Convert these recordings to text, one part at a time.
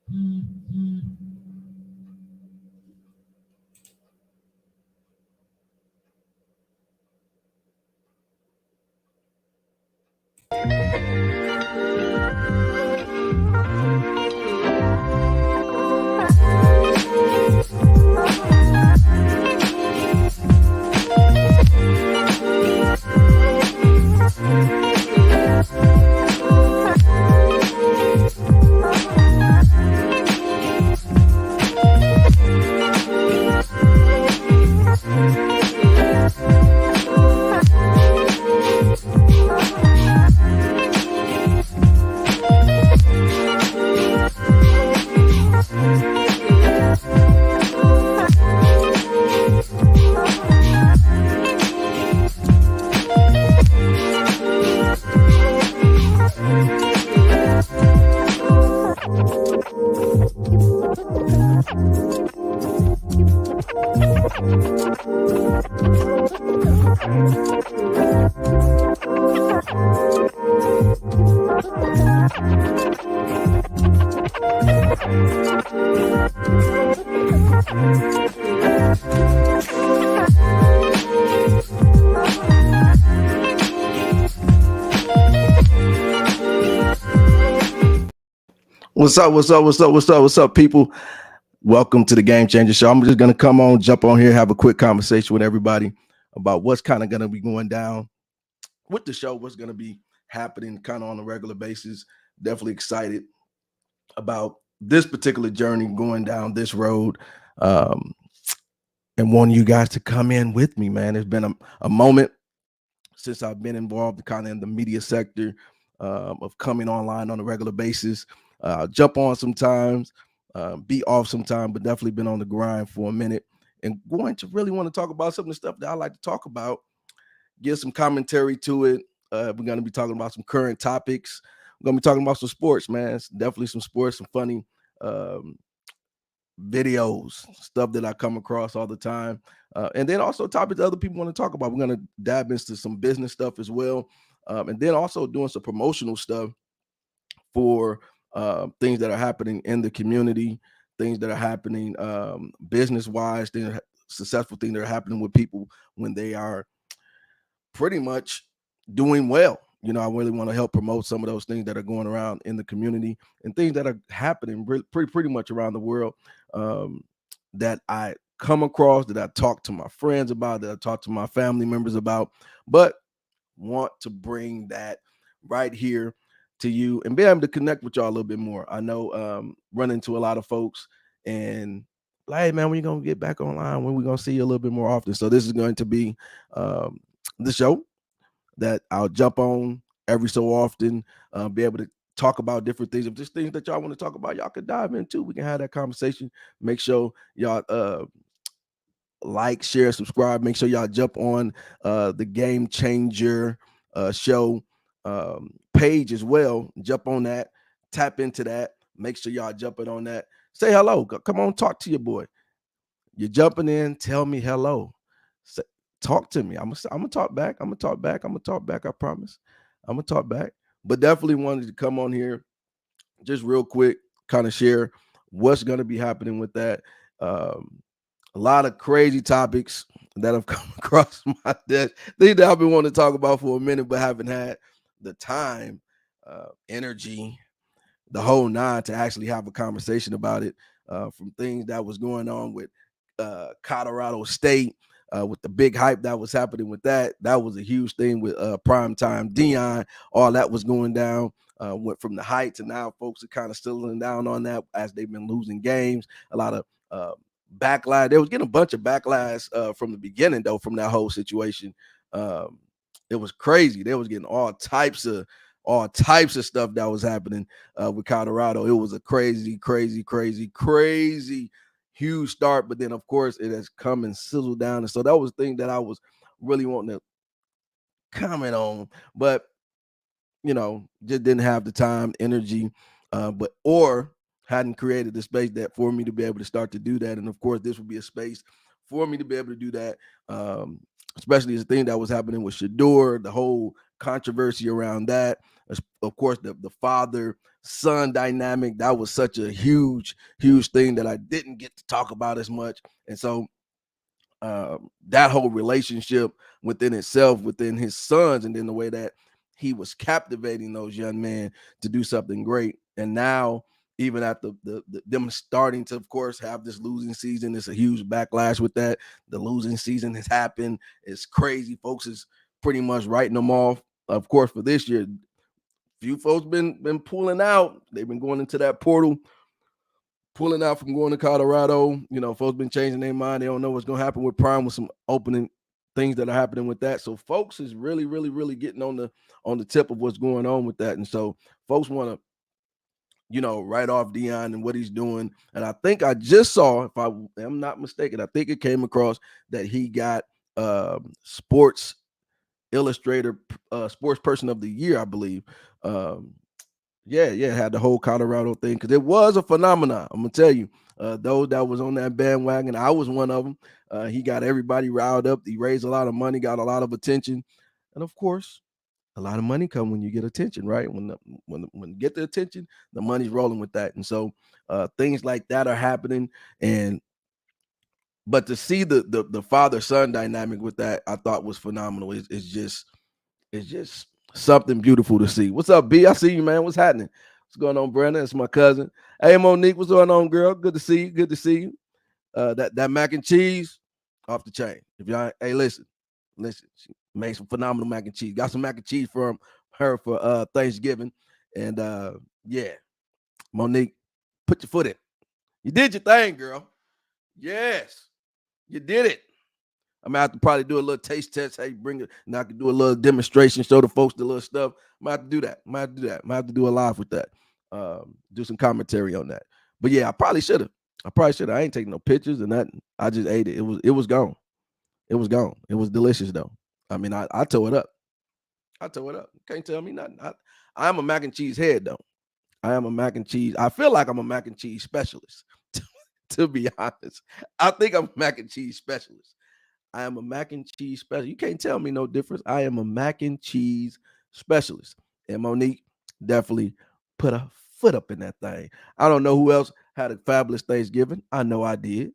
What's up? What's up? What's up? What's up? What's up, people? Welcome to the Game Changer Show. I'm just gonna jump on here, have a quick conversation with everybody about what's kind of gonna be going down with the show, what's gonna be happening kind of on a regular basis. Definitely excited about this particular journey, going down this road, um, and wanting you guys to come in with me, man. It's been a moment since I've been involved kind of in the media sector, of coming online on a regular basis. Jump on sometimes, be off sometime, but definitely been on the grind for a minute and going to really want to talk about some of the stuff that I like to talk about, give some commentary to it. We're going to be talking about some current topics. We're going to be talking about some sports, man. It's definitely some sports, some funny um, videos, stuff that I come across all the time. And then also topics that other people want to talk about. We're going to dive into some business stuff as well. And then also doing some promotional stuff for things that are happening in the community, things that are happening business wise, things, successful things that are happening with people when they are pretty much doing well. You know, I really want to help promote some of those things that are going around in the community and things that are happening pretty much around the world, that I come across, that I talk to my friends about, that I talk to my family members about, but want to bring that right here to you and be able to connect with y'all a little bit more. I know run into a lot of folks and like, hey man, when you gonna get back online? When we gonna see you a little bit more often? So this is going to be the show that I'll jump on every so often, be able to talk about different things. If there's things that y'all want to talk about, y'all can dive into. We can have that conversation. Make sure y'all like, share, subscribe. Make sure y'all jump on the Game Changer show page as well. Jump on that, tap into that. Make sure y'all jumping on that. Say hello. Come on, talk to your boy. You're jumping in. Tell me hello. Say, talk to me. I'm gonna talk back. I'm gonna talk back. I'm gonna talk back. I promise. I'm gonna talk back. But definitely wanted to come on here just real quick, kind of share what's gonna be happening with that. A lot of crazy topics that have come across my desk. Things that I've been wanting to talk about for a minute, but haven't had the time, energy, the whole nine to actually have a conversation about it. From things that was going on with Colorado State, with the big hype that was happening with that. That was a huge thing with primetime Dion. All that was going down. Went from the hype to now folks are kind of settling down on that as they've been losing games. A lot of backlash. They was getting a bunch of backlash from the beginning, though, from that whole situation. It was crazy. They was getting all types of stuff that was happening with Colorado. It was a crazy, huge start. But then, of course, it has come and sizzled down. And so that was the thing that I was really wanting to comment on. But, you know, just didn't have the time, energy, or hadn't created the space that for me to be able to start to do that. And of course, this would be a space for me to be able to do that, especially the thing that was happening with Shedeur, the whole controversy around that. Of course, the father son dynamic, that was such a huge thing that I didn't get to talk about as much. And so that whole relationship within itself, within his sons, and then the way that he was captivating those young men to do something great. And now, even after them starting to, of course, have this losing season, it's a huge backlash with that. The losing season has happened. It's crazy. Folks is pretty much writing them off. Of course, for this year, few folks been pulling out. They've been going into that portal, pulling out from going to Colorado. You know, folks been changing their mind. They don't know what's going to happen with Prime, with some opening things that are happening with that. So folks is really, really, really getting on the tip of what's going on with that. And so folks want to, you know, write off Deion and what he's doing. And I think I just saw, if I am not mistaken, I think it came across that he got Sports Illustrator Sports Person of the Year, I believe. Yeah, had the whole Colorado thing, because it was a phenomenon. I'm gonna tell you, those that was on that bandwagon, I was one of them. He got everybody riled up. He raised a lot of money, got a lot of attention, and of course, a lot of money come when you get attention, right? When you get the attention, the money's rolling with that, and so things like that are happening. And but to see the father son dynamic with that, I thought was phenomenal. It's just something beautiful to see. What's up, B? I see you, man. What's happening? What's going on, Brandon? It's my cousin. Hey, Monique, what's going on, girl? Good to see you. Good to see you. That mac and cheese, off the chain. If y'all, hey, listen. She made some phenomenal mac and cheese. Got some mac and cheese from her for Thanksgiving. And yeah, Monique, put your foot in. You did your thing, girl. Yes, you did it. I'm gonna have to probably do a little taste test. Hey, bring it, and I can do a little demonstration, show the folks the little stuff. I'm gonna have to do that. I'm gonna have to do a live with that. Do some commentary on that. But yeah, I probably should have. I ain't taking no pictures and nothing. I just ate it. It was gone. It was gone. It was delicious though. I mean, I tore it up. I tore it up. Can't tell me nothing. I am a mac and cheese head though. I am a mac and cheese. I feel like I'm a mac and cheese specialist. To be honest, I think I'm a mac and cheese specialist. I am a mac and cheese specialist. You can't tell me no difference. I am a mac and cheese specialist. And Monique definitely put a foot up in that thing. I don't know who else had a fabulous Thanksgiving. I know I did.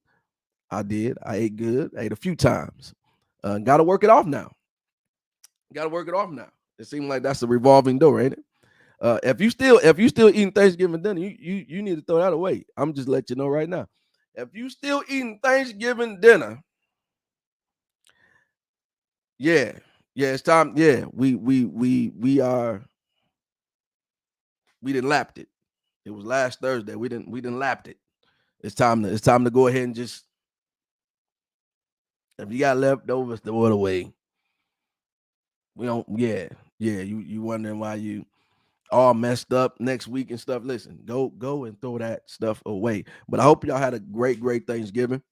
I did. I ate good. I ate a few times. Got to work it off now. It seems like that's a revolving door, ain't it? If you still eating Thanksgiving dinner, you need to throw that away. I'm just letting you know right now. If you still eating Thanksgiving dinner, yeah, it's time. Yeah, we didn't lapped it. It was last Thursday. We didn't lapped it. It's time to go ahead and just, if you got leftovers, throw it away. We don't. Yeah. You wondering why you all messed up next week and stuff. Listen, go and throw that stuff away. But I hope y'all had a great Thanksgiving,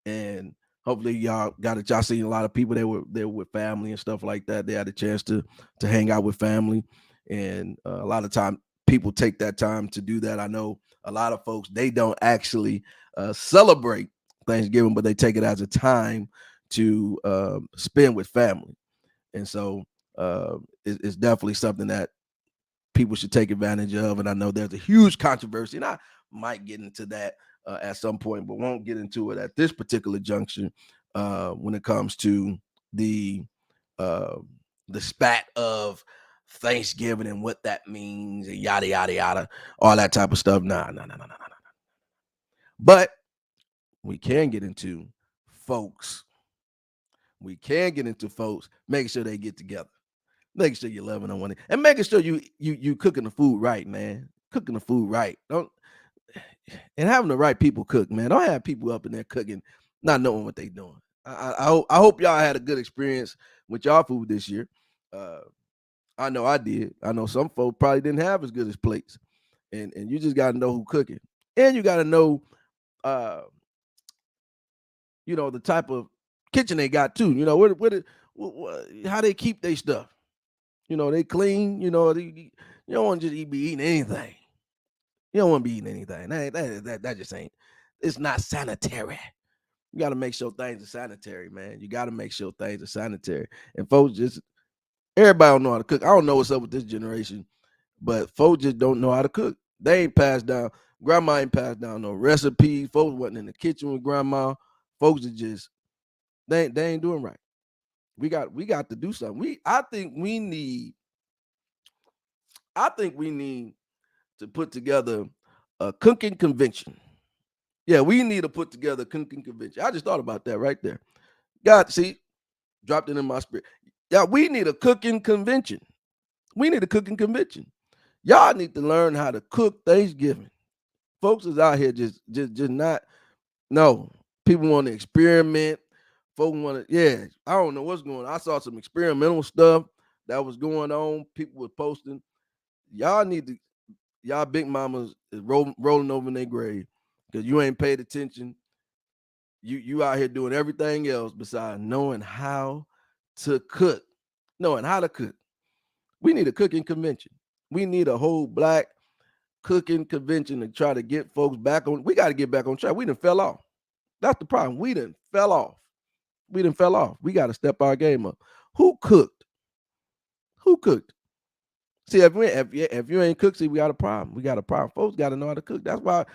and hopefully y'all seen a lot of people that were there with family and stuff like that. They had a chance to hang out with family, and a lot of time people take that time to do that. I know a lot of folks, they don't actually celebrate Thanksgiving, but they take it as a time to spend with family. And so it's definitely something that people should take advantage of. And I know there's a huge controversy, and I might get into that at some point, but won't get into it at this particular junction when it comes to the spat of Thanksgiving and what that means and yada yada yada, all that type of stuff. Nah. But we can get into folks. Making sure they get together. Making sure you're loving on one, and making sure you cooking the food right, man. Cooking the food right. Don't, and having the right people cook, man. Don't have people up in there cooking, not knowing what they doing. I hope y'all had a good experience with y'all food this year. I know I did. I know some folks probably didn't have as good as plates, and you just got to know who cooking, and you got to know, the type of kitchen they got too. You know how they keep their stuff. You know, they clean. You don't want to just be eating anything. You don't want to be eating anything. That just ain't. It's not sanitary. You got to make sure things are sanitary, man. You got to make sure things are sanitary. And folks, everybody don't know how to cook. I don't know what's up with this generation. but folks just don't know how to cook. They ain't passed down. Grandma ain't passed down no recipes. Folks wasn't in the kitchen with grandma. Folks are just they ain't doing right. We got to do something. I think we need to put together a cooking convention. Yeah, we need to put together a cooking convention. I just thought about that right there. God, see, dropped it in my spirit. Yeah, we need a cooking convention. We need a cooking convention. Y'all need to learn how to cook Thanksgiving. Folks is out here just not. No, people want to experiment. Folks want to. Yeah, I don't know what's going on. I saw some experimental stuff that was going on. People were posting. Y'all need to. Y'all big mamas is rolling over in their grave because you ain't paid attention. You out here doing everything else besides knowing how to cook. Knowing how to cook. We need a cooking convention. We need a whole black cooking convention to try to get folks back on. We got to get back on track. We done fell off. That's the problem. We done fell off. We done fell off. We got to step our game up. Who cooked? Who cooked? See, if you ain't cooked, see, we got a problem. We got a problem. Folks got to know how to cook. That's why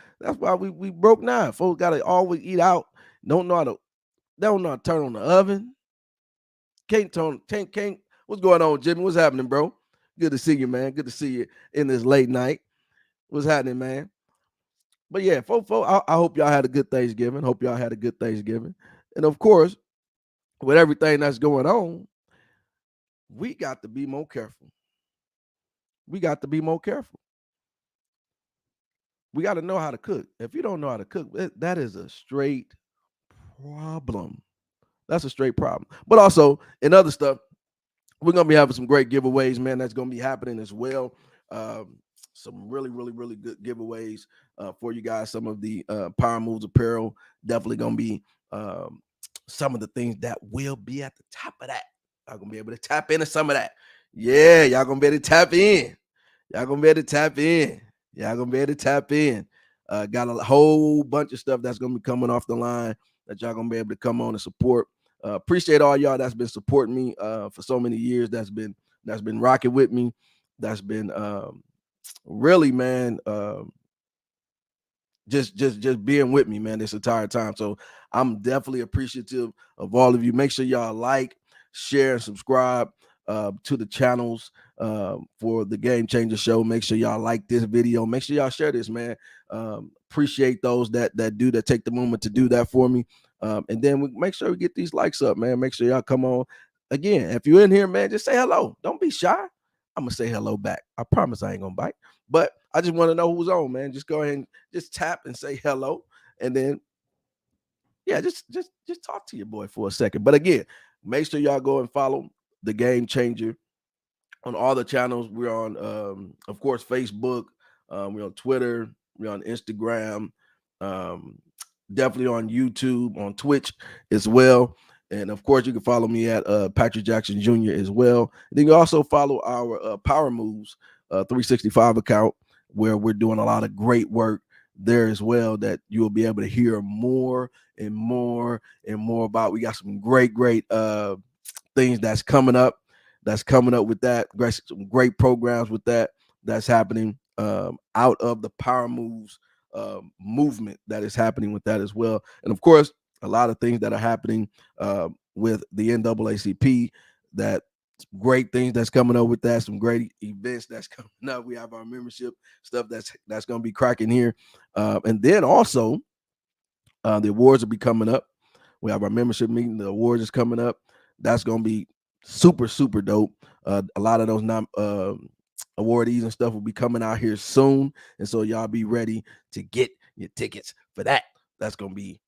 we broke now. Folks got to always eat out. Don't know how to. They don't know how to turn on the oven. Can't. What's going on, Jimmy? What's happening, bro? Good to see you, man. Good to see you in this late night. What's happening, man? But yeah, folks, I hope y'all had a good Thanksgiving. Hope y'all had a good Thanksgiving. And of course, with everything that's going on, we got to be more careful. We got to be more careful. We got to know how to cook. If you don't know how to cook, that is a straight problem. That's a straight problem. But also, in other stuff, we're gonna be having some great giveaways, man. That's gonna be happening as well. Some really, really, really good giveaways for you guys. Some of the Power Moves apparel definitely gonna be some of the things that will be at the top of that. Y'all gonna be able to tap into some of that. Yeah, y'all gonna be able to tap in. Y'all gonna be able to tap in. Y'all gonna be able to tap in. Got a whole bunch of stuff that's gonna be coming off the line that y'all gonna be able to come on and support. Appreciate all y'all that's been supporting me for so many years. That's been rocking with me. That's been really, man, just being with me, man, this entire time. So I'm definitely appreciative of all of you. Make sure y'all like, share, and subscribe to the channels for the Game Changer Show. Make sure y'all like this video. Make sure y'all share this, man. Appreciate those that take the moment to do that for me. And then we make sure we get these likes up, man. Make sure y'all come on. Again, if you're in here, man, just say hello. Don't be shy. I'm gonna say hello back. I promise I ain't gonna bite. But I just want to know who's on, man. Just go ahead and just tap and say hello. And then yeah, just talk to your boy for a second. But again, make sure y'all go and follow the Game Changer on all the channels. We're on of course, Facebook, we're on Twitter, we're on Instagram, definitely on YouTube, on Twitch as well. And of course, you can follow me at Patrick Jackson Jr. as well. And then you also follow our Power Moves 365 account, where we're doing a lot of great work there as well, that you will be able to hear more and more and more about. We got some great things that's coming up with that. Some great programs with that's happening out of the Power Moves movement that is happening with that as well. And of course, a lot of things that are happening with the NAACP, that great things that's coming up with that, some great events that's coming up. We have our membership stuff that's going to be cracking here. And then also the awards will be coming up. We have our membership meeting. The awards is coming up. That's going to be super, super dope. A lot of those awardees and stuff will be coming out here soon. And so y'all be ready to get your tickets for that. That's going to be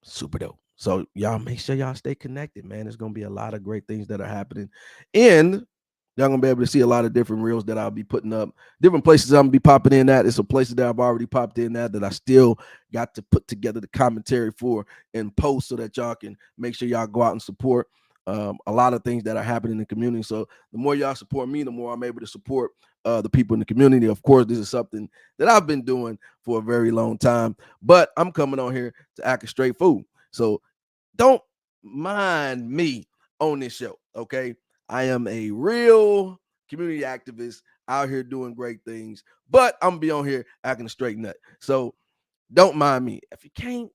super dope. So y'all make sure y'all stay connected, man. There's going to be a lot of great things that are happening. And y'all going to be able to see a lot of different reels that I'll be putting up, different places I'm going to be popping in at. It's some places that I've already popped in at that I still got to put together the commentary for and post, so that y'all can make sure y'all go out and support a lot of things that are happening in the community. So the more y'all support me, the more I'm able to support the people in the community. Of course, this is something that I've been doing for a very long time, but I'm coming on here to act a straight fool. So don't mind me on this show, okay? I am a real community activist. out here doing great things. But I'm gonna be on here acting a straight nut. So don't mind me. If you can't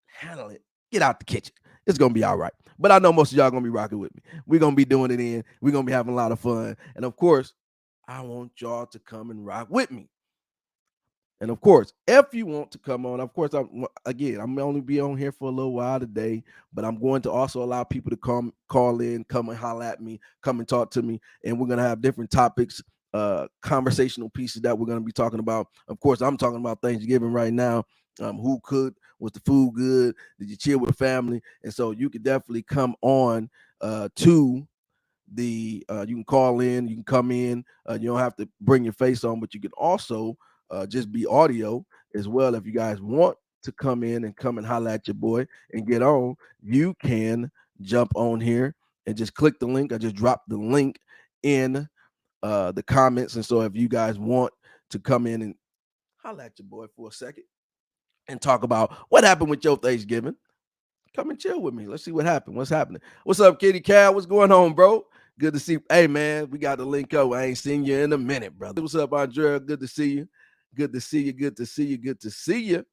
handle it, get out the kitchen. It's gonna be all right. But I know most of y'all gonna be rocking with me. We're gonna be doing it in. We're gonna be having a lot of fun. And of course, I want y'all to come and rock with me. And of course, if you want to come on, of course, I'm only be on here for a little while today, but I'm going to also allow people to call in, come and holler at me, come and talk to me, and we're gonna have different topics, conversational pieces that we're gonna be talking about. Of course, I'm talking about Thanksgiving right now. Who cooked? Was the food good? Did you chill with family? And so you could definitely come on to you can call in, you can come in, you don't have to bring your face on, but you can also just be audio as well. If you guys want to come in and come and holler at your boy and get on, you can jump on here and just click the link. I just dropped the link in the comments. And so if you guys want to come in and holler at your boy for a second and talk about what happened with your Thanksgiving, come and chill with me. Let's see what happened. What's happening? What's up, Kitty Cal? What's going on, bro? Good to see you. Hey, man, we got the link up. I ain't seen you in a minute, brother. What's up, Andrea? Good to see you. Good to see you. Good to see you. Good to see you.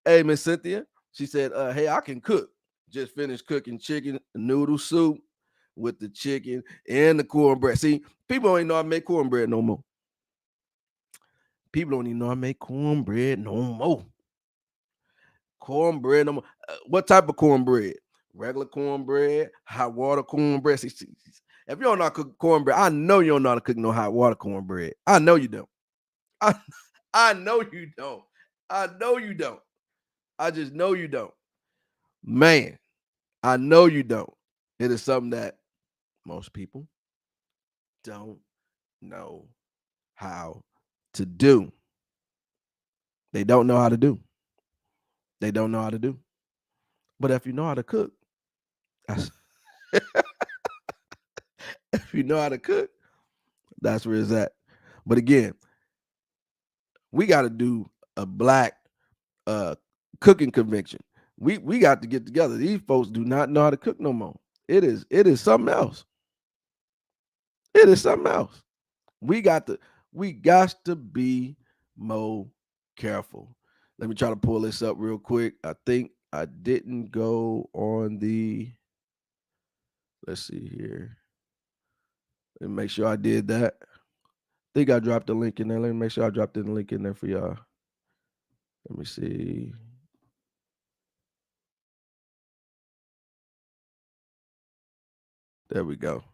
Hey, Miss Cynthia. She said, hey, I can cook. Just finished cooking chicken noodle soup with the chicken and the cornbread. See, people don't even know I make cornbread no more. People don't even know I make cornbread no more. Cornbread. What type of cornbread? Regular cornbread, hot water cornbread. See, if you don't know how to cook cornbread, I know you don't know how to cook no hot water cornbread. I know you don't. I know you don't. I know you don't. I just know you don't. Man, I know you don't. It is something that most people don't know how to do. They don't know how to do. They don't know how to do. But if you know how to cook, if you know how to cook, that's where it's at. But again, we got to do a black cooking convention. We got to get together. These folks do not know how to cook no more. It is something else. It is something else. We got to be more careful. Let me try to pull this up real quick. I think I didn't go on the, let's see here. Let me make sure I did that. I think I dropped the link in there. Let me make sure I dropped the link in there for y'all. Let me see. There we go.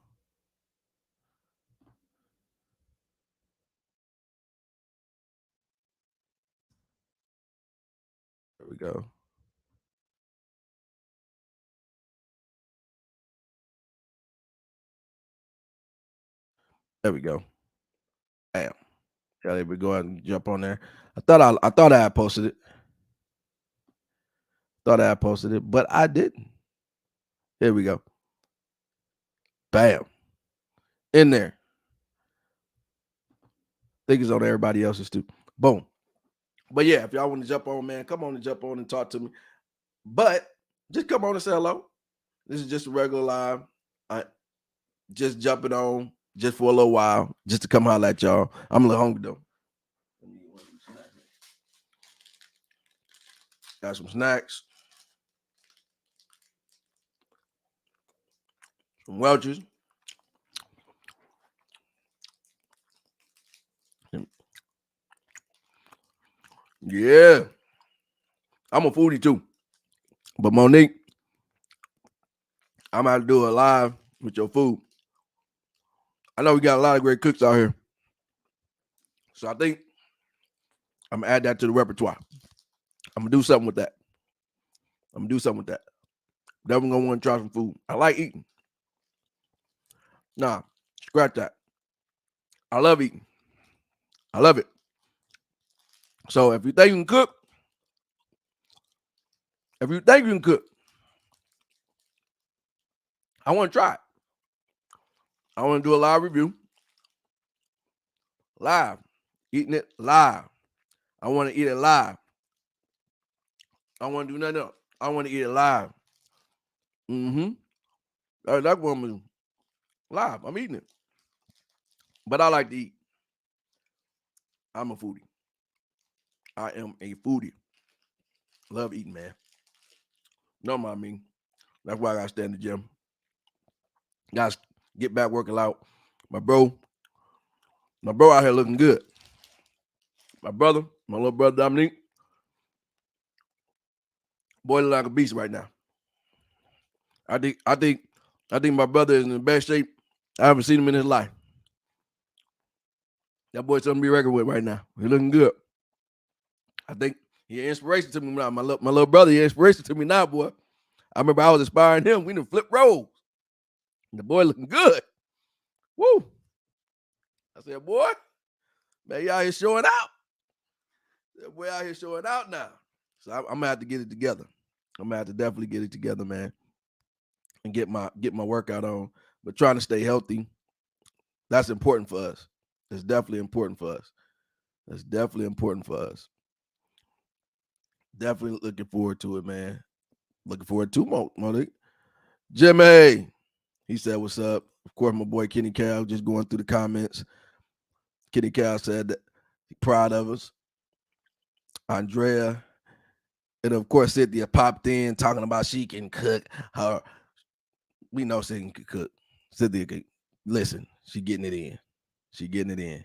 There we go. There we go. Bam. Yeah, there we go ahead and jump on there. I thought I had posted it. Thought I had posted it, but I didn't. Here we go. Bam. In there. Think it's on everybody else's too. Boom. But yeah, if y'all want to jump on, man, come on and jump on and talk to me. But just come on and say hello. This is just a regular live. I just jumping on just for a little while, just to come holler at y'all. I'm a little hungry though. Got some snacks. Some Welch's. Yeah. I'm a foodie too. But Monique, I'm about to do a live with your food. I know we got a lot of great cooks out here. So I think I'm gonna add that to the repertoire. I'm gonna do something with that. Definitely gonna want to try some food. I like eating. Nah, scratch that. I love eating. I love it. So if you think you can cook, I want to try it. I want to do a live review. Live. Eating it live. I want to eat it live. I want to do nothing else. I want to eat it live. Mm-hmm. That's what I'm doing. Live. I'm eating it. But I like to eat. I'm a foodie. I am a foodie. Love eating, man. No mind me. That's why I gotta stay in the gym. Guys, get back working out. My bro out here looking good. My brother, my little brother Dominique, boy look like a beast right now. I think my brother is in the best shape I haven't seen him in his life. That boy's something to be reckoned with right now. He looking good. I think he inspiration to me now. My little brother, he inspiration to me now, boy. I remember I was inspiring him. We done flip roles. The boy looking good. Woo. I said, boy, man, you out here showing out. That boy out here showing out now. So I'm gonna have to get it together. I'm gonna have to definitely get it together, man, and get my workout on. But trying to stay healthy, that's important for us. It's definitely important for us. That's definitely important for us. Definitely looking forward to it, man. Looking forward to Monique. Jimmy, he said, what's up? Of course, my boy Kenny Cal just going through the comments. Kenny Cal said that he's proud of us. Andrea, and of course, Cynthia popped in talking about she can cook. Her, we know Cynthia can cook. Cynthia can listen. She getting it in. She getting it in.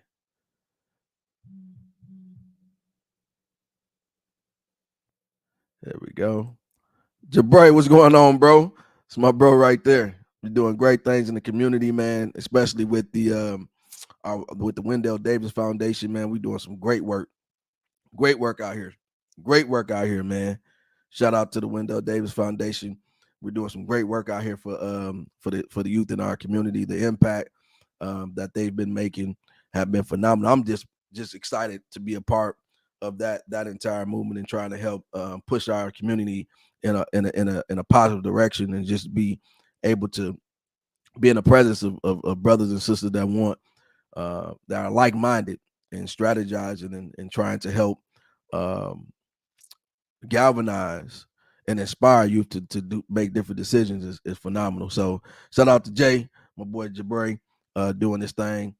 There we go. Jabray, what's going on, bro? It's my bro right there. You're doing great things in the community, man. Especially with the Wendell Davis Foundation, man. We doing some great work. Great work out here. Great work out here, man. Shout out to the Wendell Davis Foundation. We're doing some great work out here for the youth in our community. The impact that they've been making have been phenomenal. I'm just excited to be a part of that entire movement and trying to help push our community in a positive direction and just be able to be in the presence of brothers and sisters that want that are like-minded and strategizing and trying to help galvanize and inspire youth to make different decisions is phenomenal. So shout out to Jay, my boy Jabray, doing this thing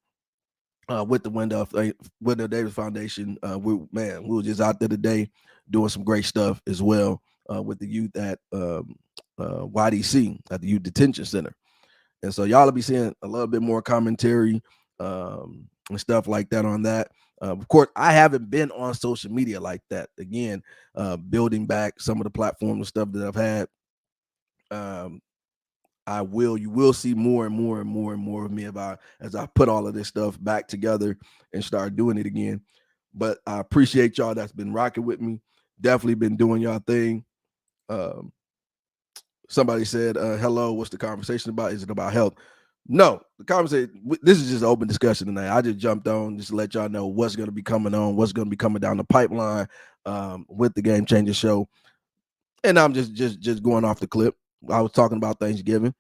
with the Wendell Davis Foundation. We were just out there today doing some great stuff as well with the youth at YDC at the Youth Detention Center. And so y'all will be seeing a little bit more commentary and stuff like that on that. Of course, I haven't been on social media like that. Again, building back some of the platforms and stuff that I've had. You will see more and more and more and more of me as I put all of this stuff back together and start doing it again. But I appreciate y'all that's been rocking with me. Definitely been doing y'all thing. Somebody said, hello, what's the conversation about? Is it about health? No, the conversation, this is just an open discussion tonight. I just jumped on just to let y'all know what's going to be coming on, what's going to be coming down the pipeline with the Game Changer Show. And I'm just going off the clip. I was talking about Thanksgiving.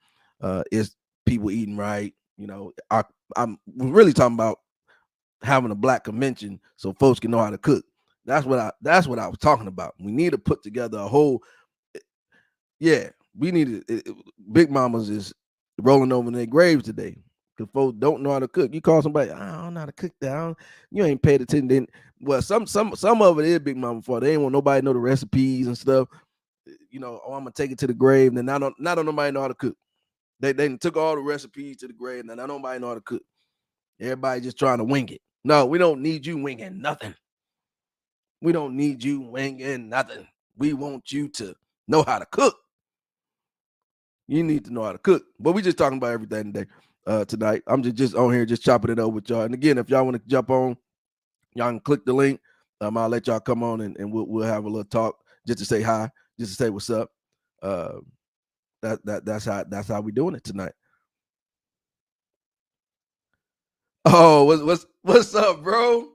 Is people eating right? You know, I'm really talking about having a black convention so folks can know how to cook. That's what I was talking about. We need to put together a whole, yeah, we need to, Big Mamas is rolling over in their graves today because folks don't know how to cook. You call somebody, I don't know how to cook that. You ain't paid attention. Then, well, some of it is Big Mama fault. They ain't want nobody to know the recipes and stuff. You know, oh, I'm gonna take it to the grave. And then not nobody know how to cook. They took all the recipes to the grave, and now nobody know how to cook. Everybody just trying to wing it. No, we don't need you winging nothing. We don't need you winging nothing. We want you to know how to cook. You need to know how to cook. But we just talking about everything today, tonight. I'm just on here just chopping it up with y'all. And again, if y'all want to jump on, y'all can click the link. I'll let y'all come on and we'll have a little talk just to say hi, just to say what's up. That's how we doing it tonight. Oh, what's up, bro?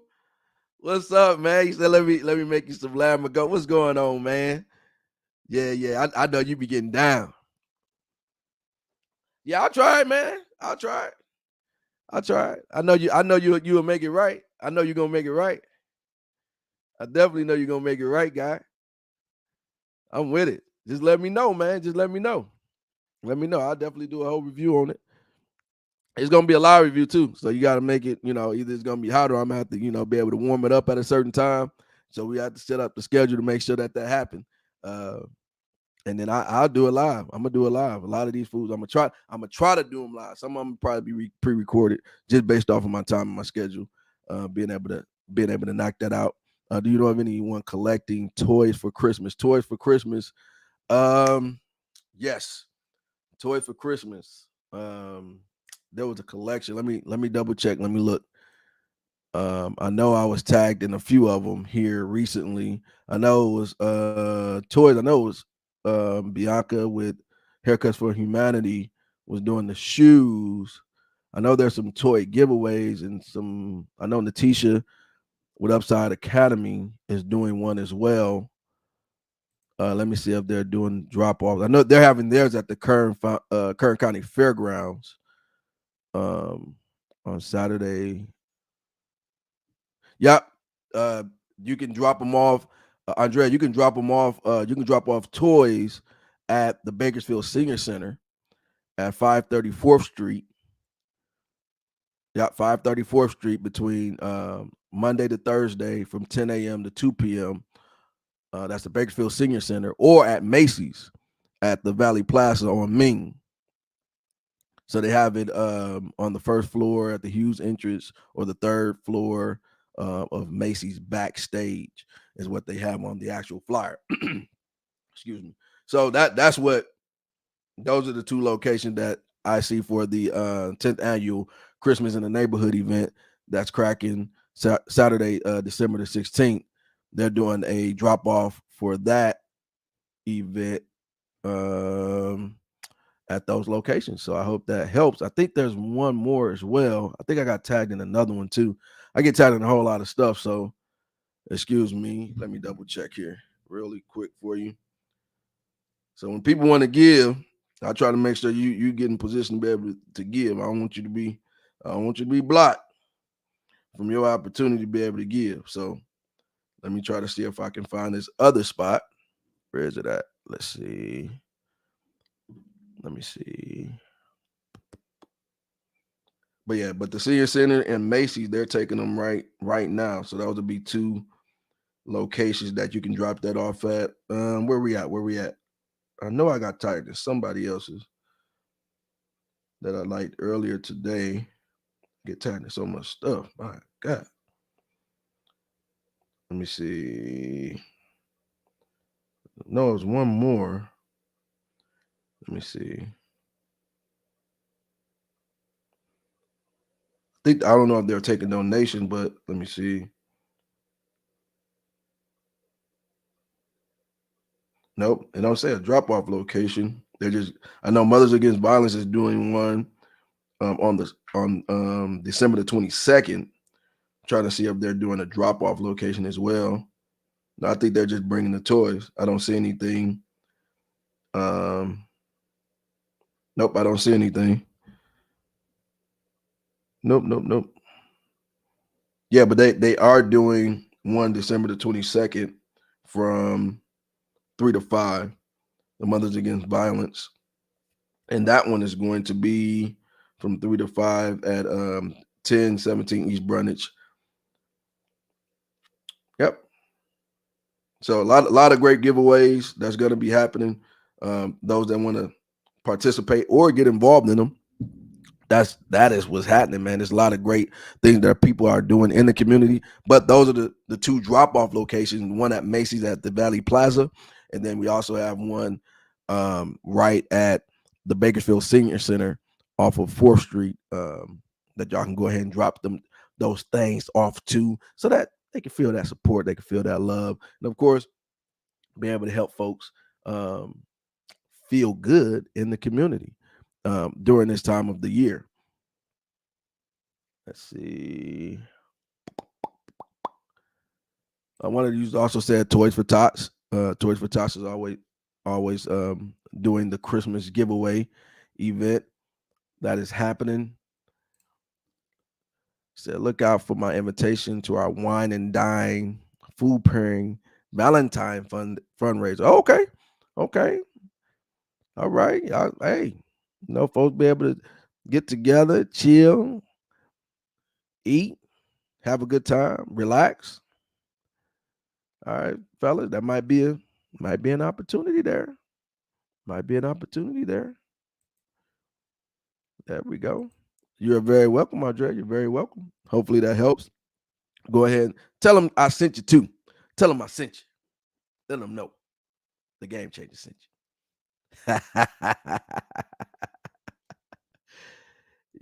What's up, man? You said let me make you some lamb and go. What's going on, man? Yeah. I know you be getting down. Yeah, I'll try it, man. I'll try it. I know you will make it right. I know you're gonna make it right. I definitely know you're gonna make it right, guy. I'm with it. Just let me know, man. Just let me know. Let me know. I'll definitely do a whole review on it. It's gonna be a live review too, so you got to make it. Either it's gonna be hot or I'm gonna have to, be able to warm it up at a certain time. So we have to set up the schedule to make sure that happens. And then I'll do it live. I'm gonna do it live. A lot of these foods, I'm gonna try to do them live. Some of them probably be pre-recorded just based off of my time and my schedule. Being able to knock that out. Do you know of anyone collecting toys for Christmas? Toys for Christmas. Yes, toys for Christmas. There was a collection. Let me double check. Let me look. I know I was tagged in a few of them here recently. I know it was toys. I know it was Bianca with Haircuts for Humanity was doing the shoes. I know there's some toy giveaways and some. I know Natisha with Upside Academy is doing one as well. Let me see if they're doing drop offs. I know they're having theirs at the Kern County Fairgrounds on Saturday. Yep. You can drop them off. Andrea, you can drop them off. You can drop off toys at the Bakersfield Senior Center at 534th Street. Yep, 534th Street between Monday to Thursday from 10 a.m. to 2 p.m. That's the Bakersfield Senior Center, or at Macy's at the Valley Plaza on Ming. So they have it on the first floor at the Hughes entrance, or the third floor of Macy's backstage is what they have on the actual flyer. Excuse me. So those are the two locations that I see for the 10th annual Christmas in the Neighborhood event that's cracking Saturday, December the 16th. They're doing a drop off for that event at those locations. So I hope that helps. I think there's one more as well. I think I got tagged in another one too. I get tagged in a whole lot of stuff. So excuse me. Let me double check here really quick for you. So when people want to give, I try to make sure you get in position to be able to give. I don't want you to be blocked from your opportunity to be able to give. So let me try to see if I can find this other spot. Where is it at? Let's see. Let me see. But the Senior Center and Macy's, they're taking them right now. So those would be two locations that you can drop that off at. Where we at? I know I got tagged in somebody else's that I liked earlier today. Get tagged in so much stuff. My God. Let me see. No, it's one more. Let me see. I don't know if they're taking donations, but let me see. Nope, it don't say a drop-off location. I know Mothers Against Violence is doing one on December the 22nd. Trying to see if they're doing a drop-off location as well. No, I think they're just bringing the toys. I don't see anything. Nope, I don't see anything. Nope. Yeah, but they are doing one December the 22nd from 3 to 5, the Mothers Against Violence. And that one is going to be from 3 to 5 at 1017 East Brunage. Yep. So a lot of great giveaways that's going to be happening. Those that want to participate or get involved in them, that is what's happening, man. There's a lot of great things that people are doing in the community. But those are the two drop-off locations, one at Macy's at the Valley Plaza, and then we also have one right at the Bakersfield Senior Center off of 4th Street that y'all can go ahead and drop those things off to, so that they can feel that support, they can feel that love, and of course, be able to help folks feel good in the community during this time of the year. Let's see. One of you also said Toys for Tots. Toys for Tots is always doing the Christmas giveaway event that is happening. Said, look out for my invitation to our wine and dine food pairing Valentine fundraiser. Okay. All right. Hey, folks be able to get together, chill, eat, have a good time, relax. All right, fellas, that might be an opportunity there. Might be an opportunity there. There we go. You're very welcome, Andre. You're very welcome. Hopefully that helps. Go ahead and tell them I sent you too. Tell them I sent you. Let them know the Game Changer sent you.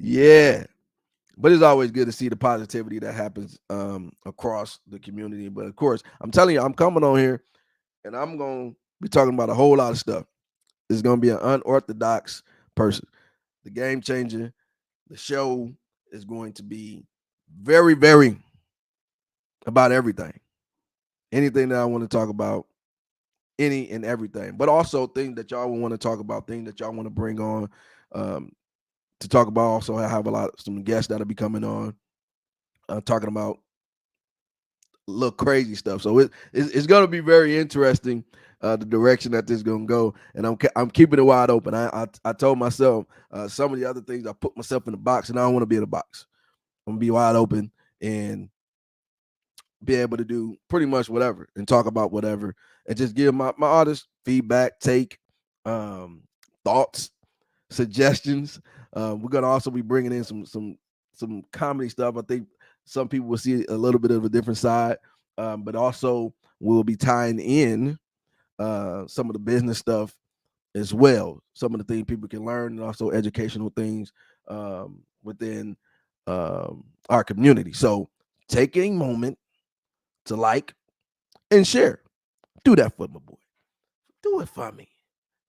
Yeah. But it's always good to see the positivity that happens across the community. But of course, I'm telling you, I'm coming on here and I'm going to be talking about a whole lot of stuff. It's going to be an unorthodox person. The Game Changer, the show is going to be very, very about everything. Anything that I want to talk about, any and everything, but also things that y'all want to talk about, things that y'all want to bring on to talk about. Also, I have some guests that'll be coming on talking about little crazy stuff. So it's going to be very interesting the direction that this is going to go, and I'm keeping it wide open. I told myself some of the other things I put myself in the box, and I don't want to be in a box. I'm gonna be wide open and be able to do pretty much whatever and talk about whatever and just give my artists feedback, take thoughts, suggestions. We're gonna also be bringing in some comedy stuff. I think some people will see a little bit of a different side, but also we'll be tying in some of the business stuff as well. Some of the things people can learn, and also educational things within our community. So take a moment to like and share. Do that for my boy. Do it for me.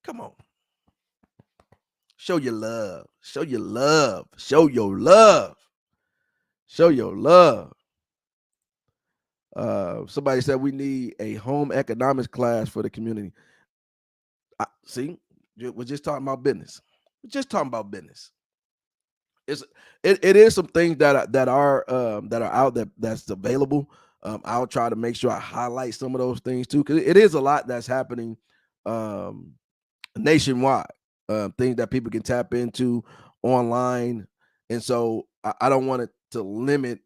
Come on. Show your love. Show your love. Show your love. Show your love. Somebody said we need a home economics class for the community. See, we're just talking about business. We're just talking about business. It is some things that are out that's available. I'll try to make sure I highlight some of those things too, because it is a lot that's happening nationwide. Things that people can tap into online, and so I don't want it to limit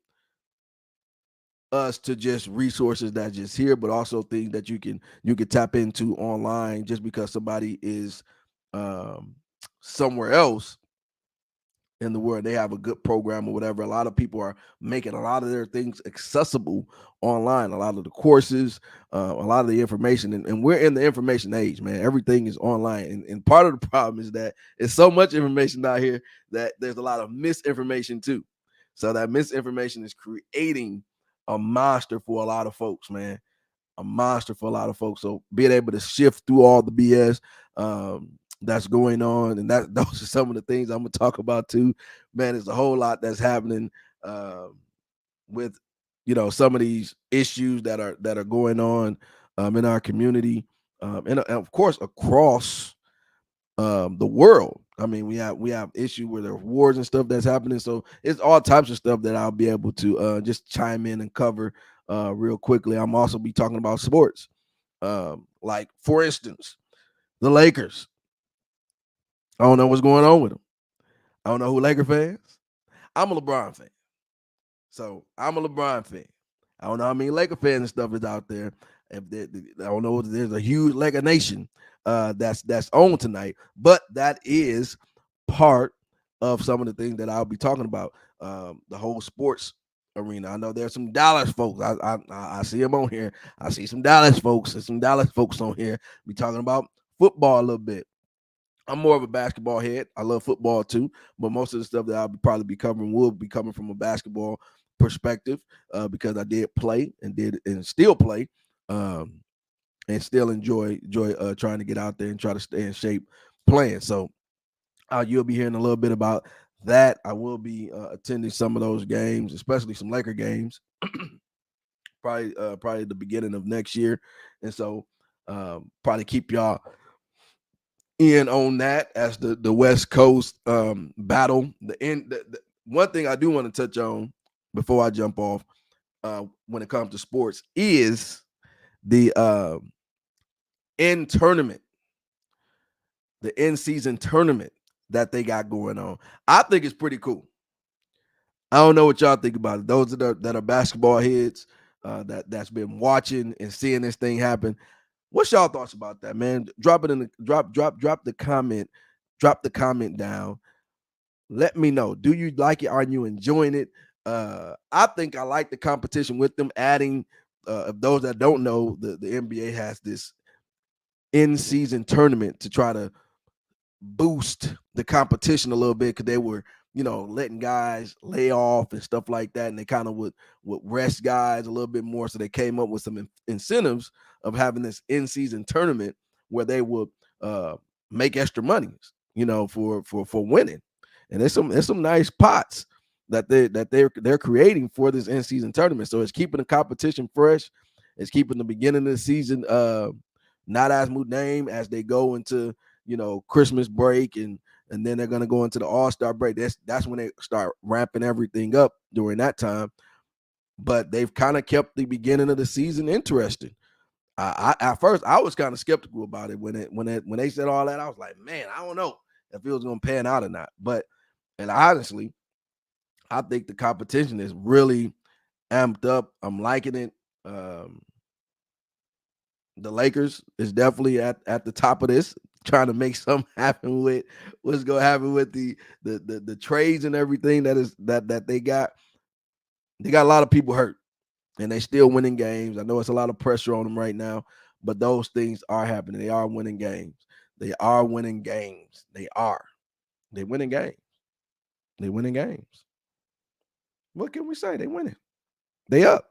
us to just resources that's just here, but also things that you can tap into online just because somebody is somewhere else in the world, they have a good program or whatever. A lot of people are making a lot of their things accessible online, a lot of the courses, a lot of the information, and we're in the information age, man. Everything is online, and part of the problem is that it's so much information out here that there's a lot of misinformation too. So that misinformation is creating a monster for a lot of folks, man. A monster for a lot of folks. So being able to shift through all the BS that's going on, and those are some of the things I'm gonna talk about too. Man, there's a whole lot that's happening with some of these issues that are going on in our community, and of course across the world. I mean, we have issue where there are wars and stuff that's happening. So it's all types of stuff that I'll be able to just chime in and cover real quickly. I'm also be talking about sports, like for instance, the Lakers. I don't know what's going on with them. I don't know who Laker fans. I'm a LeBron fan, so I'm a LeBron fan. I don't know how many Laker fans and stuff is out there. I don't know if there's a huge Laker nation that's on tonight, but that is part of some of the things that I'll be talking about. The whole sports arena. I know there's some Dallas folks. I see them on here. I see some Dallas folks and some Dallas folks on here. We talking about football a little bit. I'm more of a basketball head. I love football too, but most of the stuff that I'll probably be covering will be coming from a basketball perspective because I did play and still play and still enjoy trying to get out there and try to stay in shape playing. So you'll be hearing a little bit about that. I will be attending some of those games, especially some Laker games, probably the beginning of next year, and so probably keep y'all in on that as the West Coast battle. The one thing I do want to touch on before I jump off when it comes to sports is the end tournament, the end season tournament that they got going on. I think it's pretty cool. I don't know what y'all think about it. Those that are basketball heads that's been watching and seeing this thing happen. What's y'all thoughts about that, man? Drop it in the drop the comment. Drop the comment down. Let me know. Do you like it? Are you enjoying it? I think I like the competition with them adding. Those that don't know, the NBA has this in-season tournament to try to boost the competition a little bit because they were, letting guys lay off and stuff like that, and they kind of would rest guys a little bit more. So they came up with some incentives of having this in-season tournament where they would make extra money, for winning. And there's some nice pots that they're creating for this in-season tournament. So it's keeping the competition fresh. It's keeping the beginning of the season not as mundane as they go into Christmas break and then they're gonna go into the All-Star break. That's when they start ramping everything up during that time. But they've kind of kept the beginning of the season interesting. At first I was kind of skeptical about it when they said all that. I was like, man, I don't know if it was gonna pan out or not. And honestly, I think the competition is really amped up. I'm liking it. The Lakers is definitely at the top of this, trying to make something happen with what's going to happen with the trades and everything that they got. They got a lot of people hurt, and they still winning games. I know it's a lot of pressure on them right now, but those things are happening. They are winning games. They are winning games. They are. They winning games. They winning games. What can we say? They winning. They up.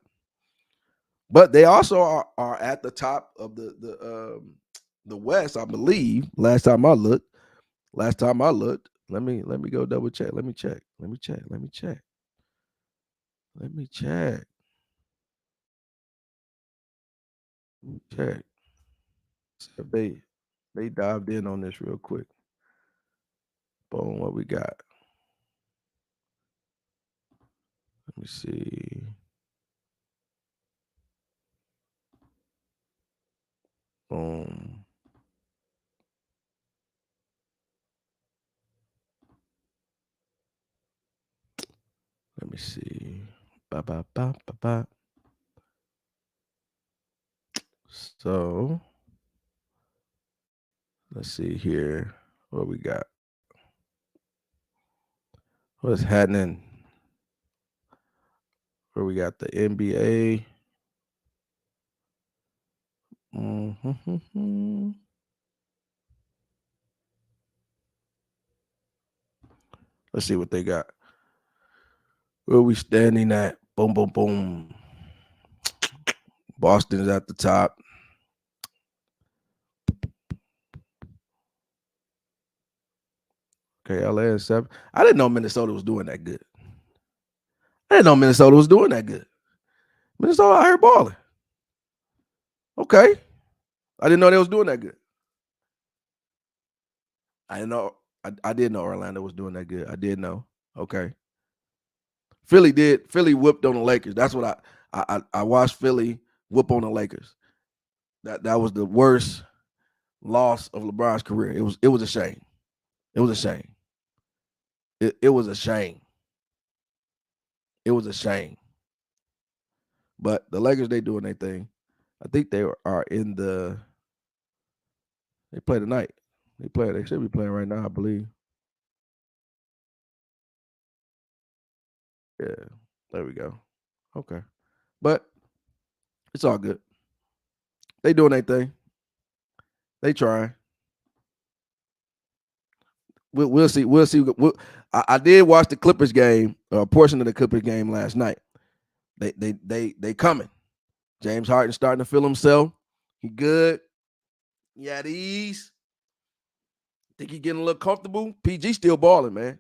But they also are at the top of the West, I believe. Last time I looked. Let me go double check. Let me check. Check. See if they dived in on this real quick. Boom, what we got? Let me see. Boom. Let me see. Ba. So let's see here. What we got? What's happening? Where we got the NBA. Mm-hmm. Let's see what they got. Where we standing at? Boom, boom, boom. Boston's at the top. Okay, LA is 7. I didn't know Minnesota was doing that good. Minnesota out here balling. Okay. I didn't know they was doing that good. I didn't know. I did know Orlando was doing that good. I did know. Okay. Philly whooped on the Lakers. That's what I watched Philly whoop on the Lakers. That was the worst loss of LeBron's career. It was a shame. It was a shame. It was a shame. It was a shame. But the Lakers, they doing their thing. I think they are in the. They play tonight. They should be playing right now, I believe. Yeah, there we go. Okay, but it's all good. They doing their thing. They trying. We'll see. I did watch the Clippers game, a portion of the Clippers game last night. They coming. James Harden starting to feel himself. He good. He at ease. Think he getting a little comfortable. PG still balling, man.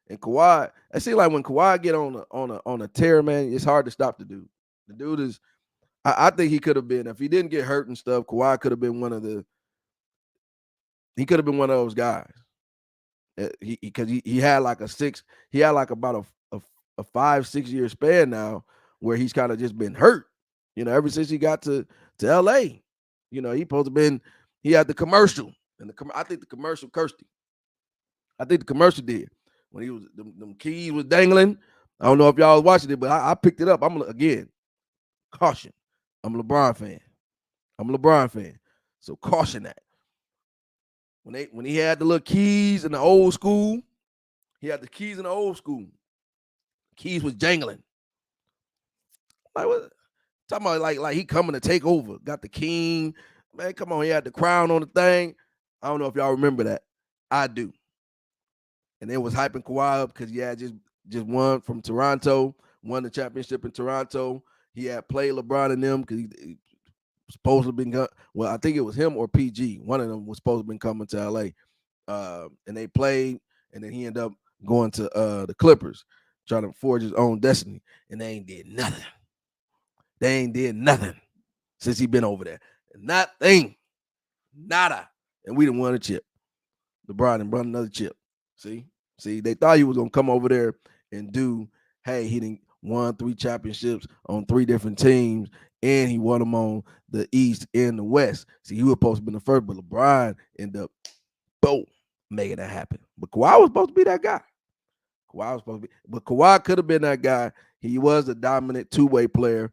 And Kawhi, I see like when Kawhi get on a tear, man, it's hard to stop the dude. The dude is, I think he could have been, if he didn't get hurt and stuff, Kawhi could have been he could have been one of those guys. Because he had like about a 5-6 year span now where he's kind of just been hurt, ever since he got to LA. He supposed to he had the commercial, and I think the commercial cursed him. I think the commercial did when he was them keys was dangling. I don't know if y'all was watching it, but I picked it up. Again, caution. I'm a LeBron fan. So caution that. When he had the little keys in the old school, he had the keys in the old school. Keys was jangling. Like what? Talking about like he coming to take over. Got the king. Man, come on. He had the crown on the thing. I don't know if y'all remember that. I do. And it was hyping Kawhi up because he had just won from Toronto, won the championship in Toronto. He had played LeBron and them because he supposed to have been, well, I think it was him or PG. One of them was supposed to have been coming to LA. And they played, and then he ended up going to the Clippers, trying to forge his own destiny. And they ain't did nothing. They ain't did nothing since he been over there. Nothing. Nada. And we done won a chip. LeBron and won another chip. See, they thought he was gonna come over there and do. Hey, he done won 3 championships on 3 different teams, and he won them on the East and the West. See, he was supposed to be the first, but LeBron ended up, boom, making that happen. But Kawhi was supposed to be that guy. But Kawhi could have been that guy. He was a dominant two-way player.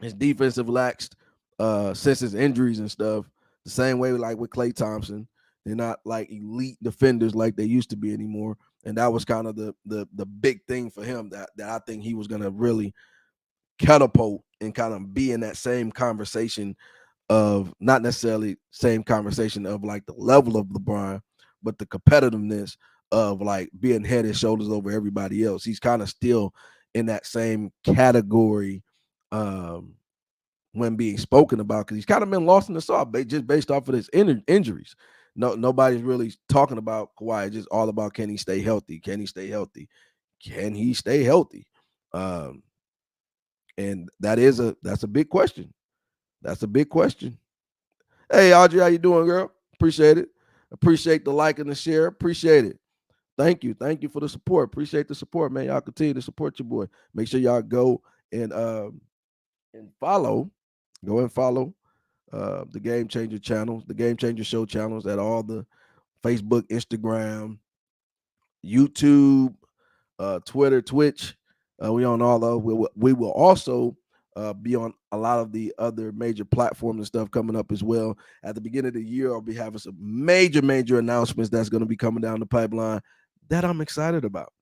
His defensive laxed since his injuries and stuff. The same way like with Klay Thompson. They're not like elite defenders like they used to be anymore. And that was kind of the big thing for him that I think he was going to really catapult and kind of be in that same conversation of not necessarily same conversation of like the level of LeBron, but the competitiveness of like being head and shoulders over everybody else. He's kind of still in that same category when being spoken about because he's kind of been lost in the sauce just based off of his injuries. Nobody's really talking about Kawhi. It's just all about can he stay healthy? Can he stay healthy? Can he stay healthy? And that's a big question. That's a big question. Hey, Audrey, how you doing, girl? Appreciate it. Appreciate the like and the share. Appreciate it. Thank you. Thank you for the support. Appreciate the support, man. Y'all continue to support your boy. Make sure y'all go and follow. Go and follow the Game Changer channels, the Game Changer Show channels at all the Facebook, Instagram, YouTube, Twitter, Twitch. We on all of. We will also be on a lot of the other major platforms and stuff coming up as well. At the beginning of the year, I'll be having some major announcements that's going to be coming down the pipeline that I'm excited about,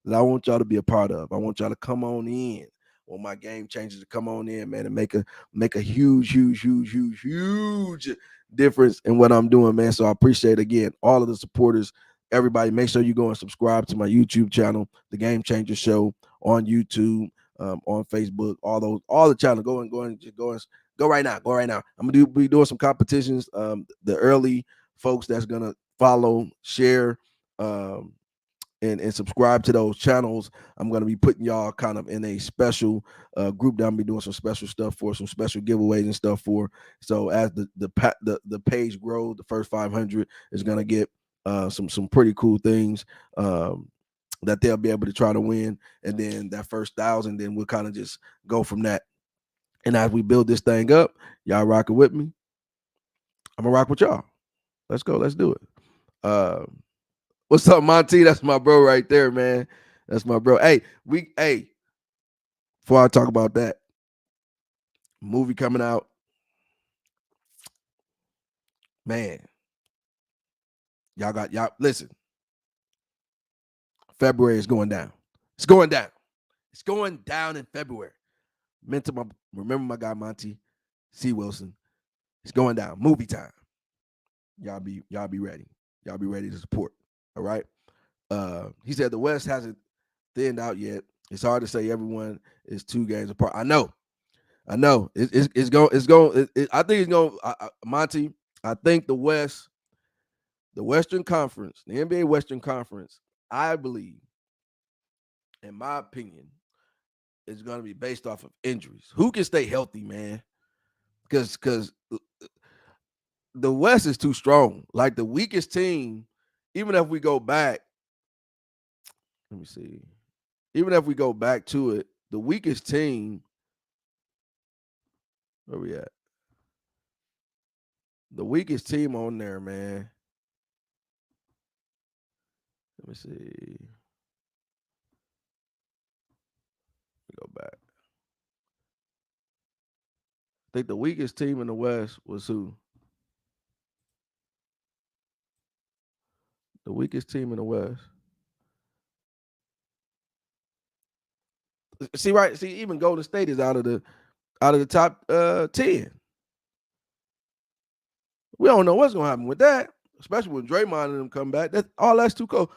that I want y'all to be a part of. I want y'all to come on in. I want my game changers to come on in, man, and make a huge difference in what I'm doing, man. So I appreciate again all of the supporters. Everybody, make sure you go and subscribe to my YouTube channel, The Game Changer Show, on YouTube, on Facebook, all the channels. Go right now. I'm gonna be doing some competitions. The early folks that's gonna follow, share, and subscribe to those channels. I'm going to be putting y'all kind of in a special group that I'm be doing some special stuff for, some special giveaways and stuff for. So as the page grows, the first 500 is going to get some pretty cool things that they'll be able to try to win. And then that first 1,000, then we'll kind of just go from that. And as we build this thing up, y'all rocking with me, I'm gonna rock with y'all. Let's go. Let's do it. What's up, Monty? That's my bro right there, man. That's my bro. Hey, before I talk about that, movie coming out, man. Y'all listen. February is going down. It's going down. It's going down in February. Remember my guy Monty C. Wilson. It's going down. Movie time. Y'all be ready. Y'all be ready to support. All right. He said the West hasn't thinned out yet. It's hard to say everyone is 2 games apart. I know. It's going. I think it's going. Monty. I think the Western Conference, the NBA Western Conference, I believe, in my opinion, is going to be based off of injuries. Who can stay healthy, man? Because the West is too strong. Like the weakest team, even if we go back, let me see. Even if we go back to it, the weakest team, where we at? The weakest team on there, man. Let me see. Go back. I think the weakest team in the West was who? The weakest team in the West. See, right? See, even Golden State is out of the top 10. We don't know what's gonna happen with that, especially when Draymond and them come back. That's too cold.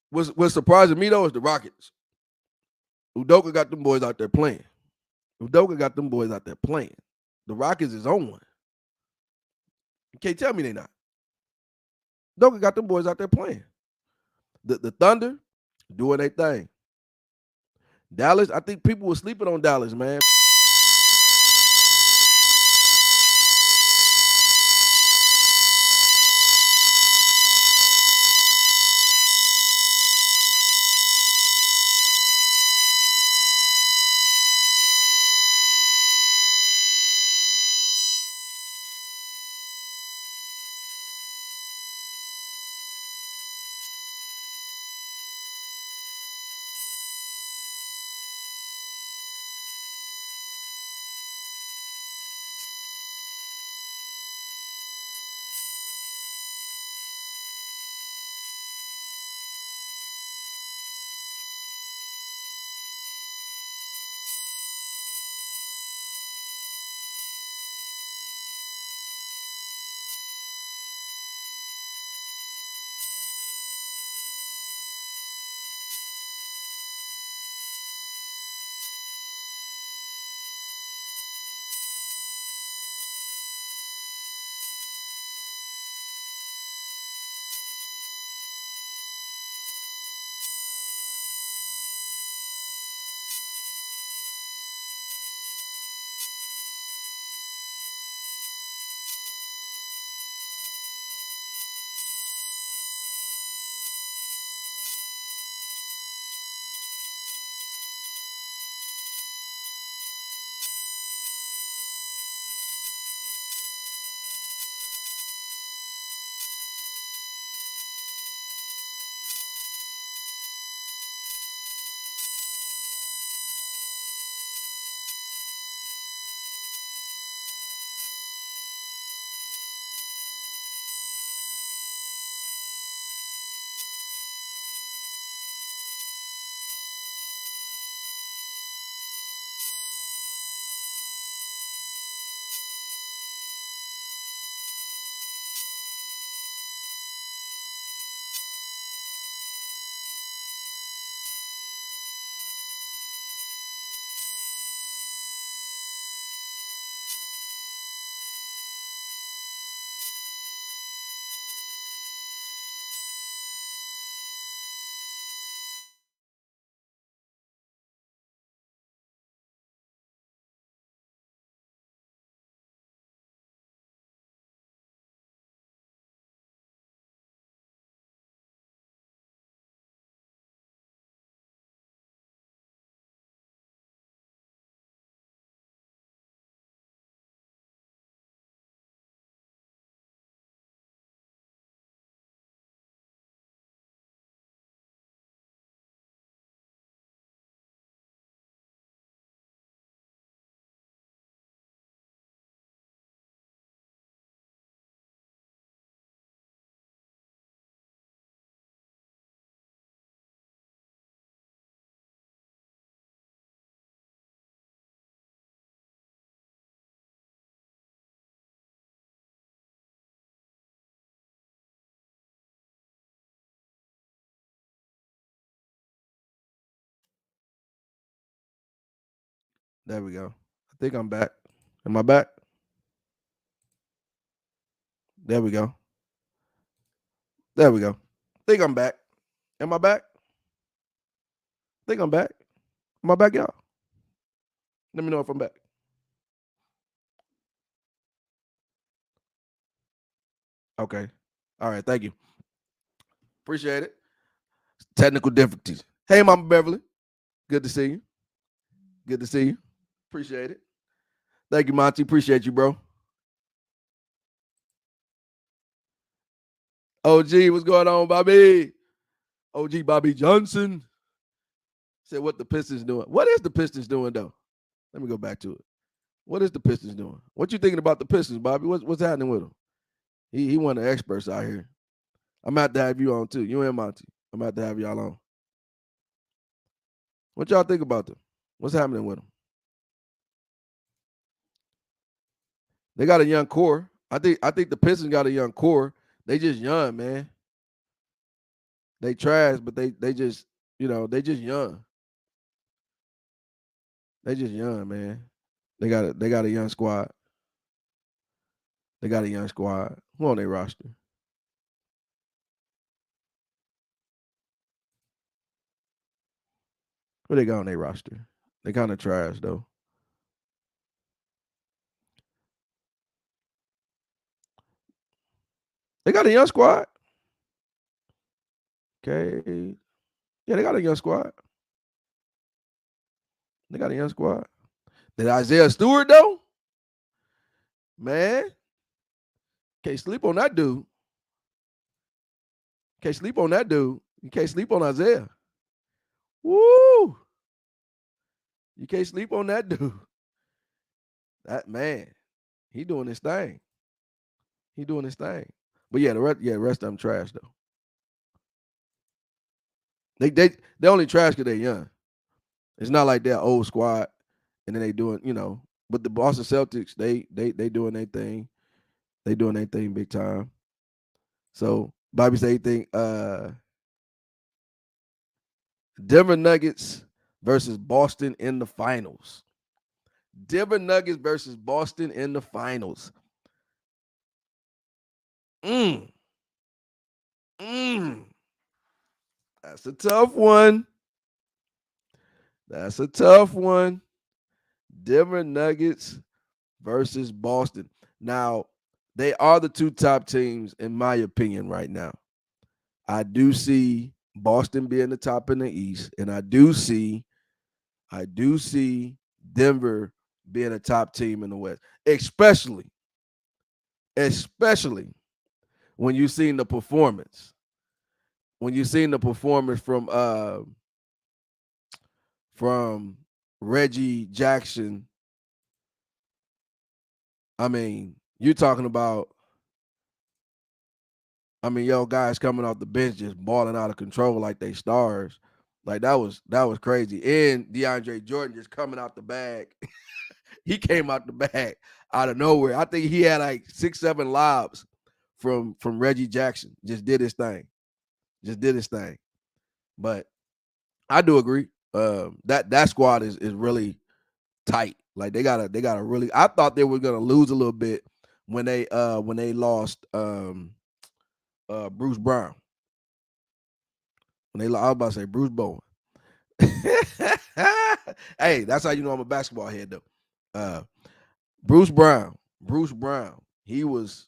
What's surprising me though is the Rockets. Udoka got them boys out there playing. The Rockets is on one. You can't tell me they not. Udoka got them boys out there playing. The Thunder doing their thing. Dallas, I think people were sleeping on Dallas, man. There we go. I think I'm back. Am I back? There we go. There we go. I think I'm back. Am I back? I think I'm back. Am I back, y'all? Let me know if I'm back. Okay. All right. Thank you. Appreciate it. Technical difficulties. Hey, Mama Beverly. Good to see you. Good to see you. Appreciate it. Thank you, Monty. Appreciate you, bro. OG, what's going on, Bobby? OG Bobby Johnson said what the Pistons doing. What is the Pistons doing though? Let me go back to it. What is the Pistons doing? What you thinking about the Pistons, Bobby? What's happening with them? He one of the experts out here. I'm about to have you on too. You and Monty. I'm about to have y'all on. What y'all think about them? What's happening with them? They got a young core. I think the Pistons got a young core. They just young, man. They trash, but they just they just young. They just young, man. They got a young squad. They got a young squad. Who on their roster? Who they got on their roster? They kind of trash though. They got a young squad. Okay. Yeah, they got a young squad. They got a young squad. Did Isaiah Stewart though? Man, can't sleep on that dude. Can't sleep on that dude. You can't sleep on Isaiah. Woo! You can't sleep on that dude. That man, he doing his thing. He doing his thing. But yeah, the rest of them trash though. They only trash because they're young. It's not like they're old squad and then they doing. But the Boston Celtics, they doing their thing. They doing their thing big time. So Bobby say think Denver Nuggets versus Boston in the finals. Denver Nuggets versus Boston in the finals. Mm. That's a tough one. That's a tough one. Denver Nuggets versus Boston. Now, they are the two top teams, in my opinion, right now. I do see Boston being the top in the East, and I do see Denver being a top team in the West, especially when you've seen the performance. When you've seen the performance from Reggie Jackson. I mean, you're talking about guys coming off the bench just balling out of control like they stars. Like that was crazy. And DeAndre Jordan just coming out the bag. He came out the bag out of nowhere. I think he had like 6-7 lobs from Reggie Jackson. Just did his thing. But I do agree. That squad is really tight. Like they got a really. I thought they were gonna lose a little bit when they lost Bruce Brown. I was about to say Bruce Bowen. Hey, that's how you know I'm a basketball head though. Bruce Brown. He was.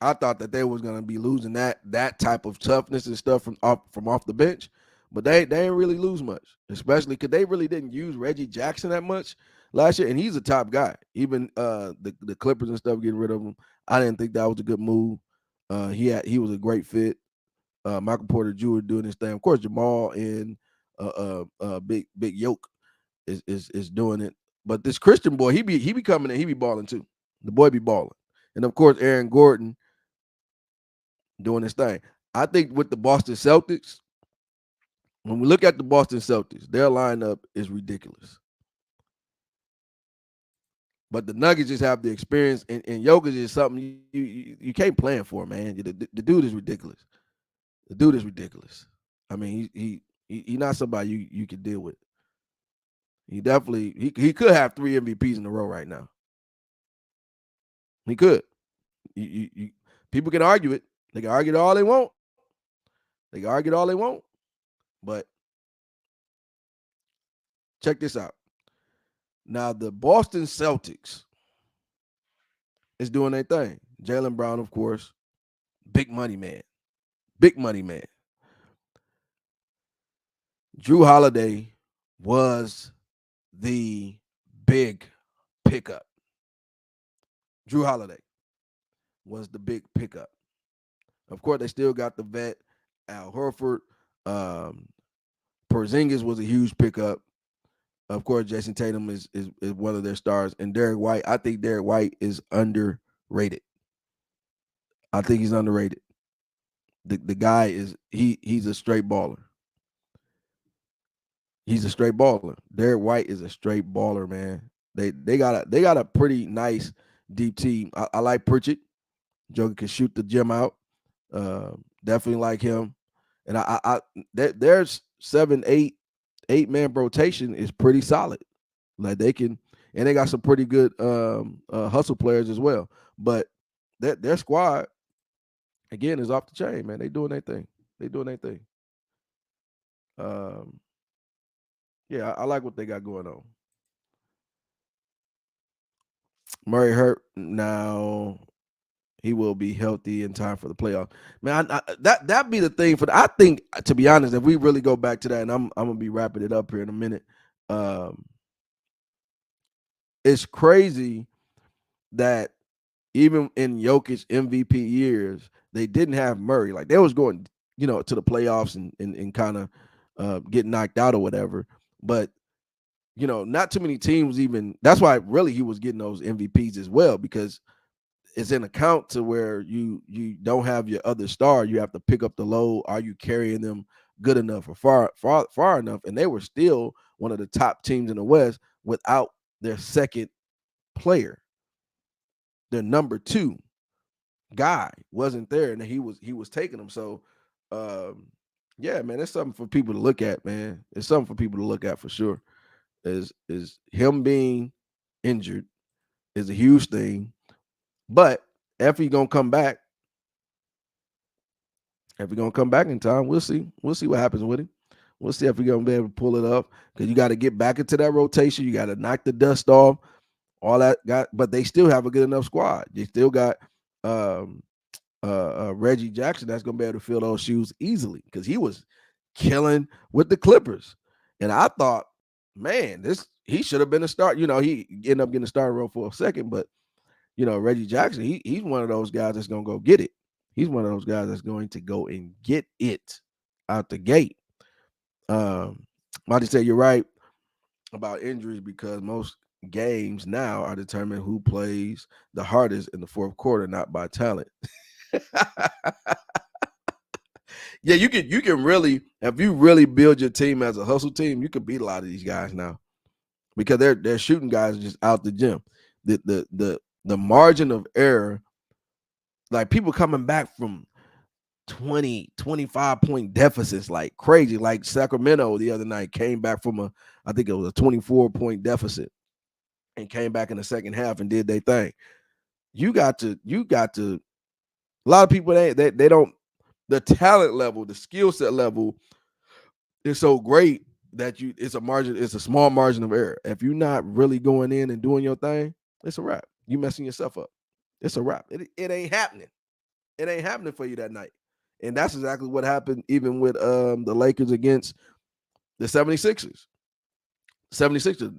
I thought that they was gonna be losing that type of toughness and stuff from off the bench, but they didn't really lose much, especially because they really didn't use Reggie Jackson that much last year, and he's a top guy. Even the Clippers and stuff getting rid of him, I didn't think that was a good move. He was a great fit. Michael Porter Jr. doing his thing. Of course, Jamal and Big Yoke is doing it. But this Christian boy, he be coming in, he be balling too. The boy be balling, and of course Aaron Gordon doing his thing. I think with the Boston Celtics, when we look at the Boston Celtics, their lineup is ridiculous. But the Nuggets just have the experience, and Jokic is something you can't plan for, man. The dude is ridiculous. The dude is ridiculous. I mean, he not somebody you can deal with. He definitely he could have 3 MVPs in a row right now. He could. People can argue it. They can argue it all they want. But check this out. Now the Boston Celtics is doing their thing. Jaylen Brown, of course, big money man. Jrue Holiday was the big pickup. Jrue Holiday was the big pickup. Of course, they still got the vet Al Horford. Um, Porzingis was a huge pickup. Of course, Jason Tatum is one of their stars, and Derek White. I think Derek White is underrated. I think he's underrated. The guy is he's a straight baller. He's a straight baller. Derek White is a straight baller, man. They got a pretty nice deep team. I like Pritchett. Joker can shoot the gym out. Definitely like him. And there's 7, 8 man rotation is pretty solid. Like they can, and they got some pretty good hustle players as well. But their squad again is off the chain, man. They doing their thing. They doing their thing. Um, yeah, I like what they got going on. Murray hurt now. He will be healthy in time for the playoff. Man, that be the thing for. I think, to be honest, if we really go back to that, and I'm gonna be wrapping it up here in a minute. Um, it's crazy that even in Jokic MVP years, they didn't have Murray. Like they was going, to the playoffs and kind of getting knocked out or whatever. But not too many teams even. That's why really he was getting those MVPs as well, because it's an account to where you don't have your other star. You have to pick up the load. Are you carrying them good enough or far enough? And they were still one of the top teams in the West without their second player. Their number 2 guy wasn't there, and he was taking them. So, yeah, man, it's something for people to look at, man. It's something for people to look at for sure. Is him being injured is a huge thing, but if he's gonna come back, in time, we'll see. We'll see what happens with him. We'll see if we're gonna be able to pull it up, because you got to get back into that rotation. You got to knock the dust off. All that but they still have a good enough squad. They still got Reggie Jackson that's gonna be able to fill those shoes easily, because he was killing with the Clippers. And I thought, man, he should have been a start. He ended up getting a starting role for a second, but Reggie Jackson, he's one of those guys that's gonna go get it. He's one of those guys that's going to go and get it out the gate. Marty said you're right about injuries, because most games now are determined who plays the hardest in the fourth quarter, not by talent. Yeah, you can really, if you really build your team as a hustle team, you can beat a lot of these guys now, because they're shooting guys just out the gym. The margin of error, like people coming back from 20, 25 point deficits like crazy. Like Sacramento the other night came back from I think it was a 24-point deficit, and came back in the second half and did their thing. You got to. A lot of people they don't. The talent level, the skill set level is so great that it's a small margin of error. If you're not really going in and doing your thing, it's a wrap. You messing yourself up. It's a wrap. It ain't happening. It ain't happening for you that night. And that's exactly what happened even with the Lakers against the 76ers. 76ers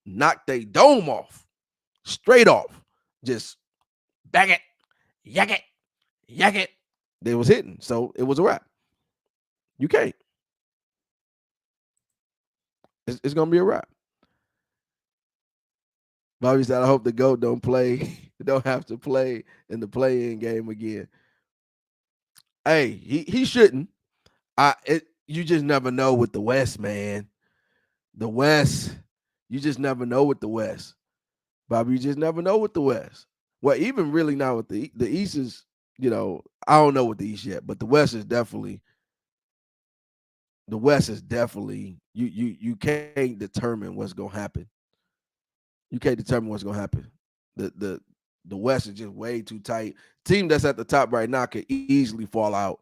knocked their dome off, straight off. Just bang it, yak it, yak it. They was hitting. So it was a wrap. You can't. It's going to be a wrap. Bobby said, I hope the GOAT don't have to play in the play-in game again. Hey, he shouldn't. You just never know with the West, man. The West, you just never know with the West. Bobby, you just never know with the West. Well, even really now with the East is, I don't know with the East yet, but the West is definitely you can't determine what's gonna happen. You can't determine what's gonna happen. The West is just way too tight. Team that's at the top right now could easily fall out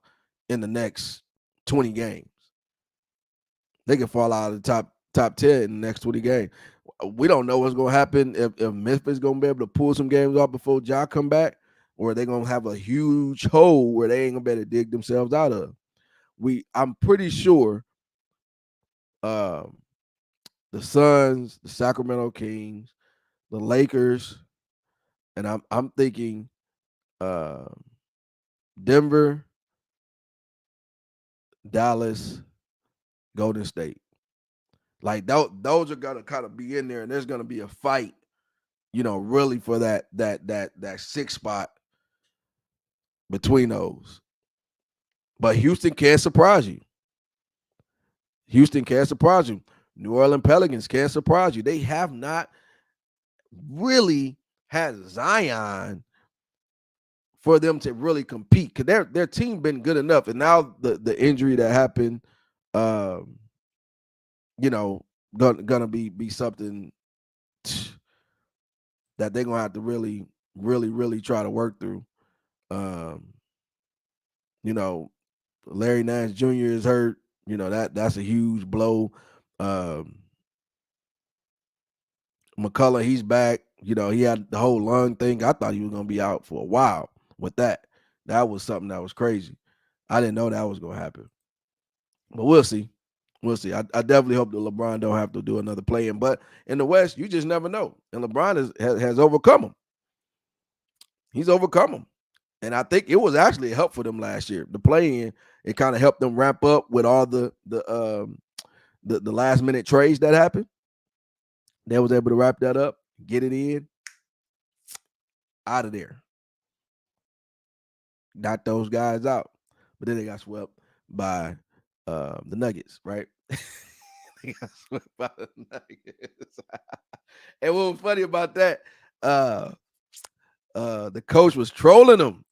in the next 20 games. They can fall out of the top 10 in the next 20 games. We don't know what's gonna happen if Memphis gonna be able to pull some games off before Ja come back, or they're gonna have a huge hole where they ain't gonna be able to dig themselves out of. I'm pretty sure the Suns, the Sacramento Kings, the Lakers, and I'm thinking Denver, Dallas, Golden State. Like those are gonna kind of be in there, and there's gonna be a fight, really for that sixth spot between those. But Houston can surprise you. Houston can surprise you. New Orleans Pelicans can surprise you. They have not really had Zion for them to really compete, because their team been good enough, and now the injury that happened, gonna be something that they're gonna have to really, really, really try to work through. You know, Larry Nance Jr. is hurt. That's a huge blow. McCullough, he's back. He had the whole lung thing. I thought he was gonna be out for a while with that. That was something that was crazy. I didn't know that was gonna happen. But we'll see. We'll see. I definitely hope that LeBron don't have to do another play-in. But in the West, you just never know. And LeBron has overcome him. He's overcome him. And I think it was actually a help for them last year. The play-in, it kind of helped them ramp up with all the last minute trades that happened. They was able to wrap that up, get it in, out of there. Got those guys out. But then they got swept by the Nuggets, right? They got swept by the Nuggets. And what was funny about that, the coach was trolling him.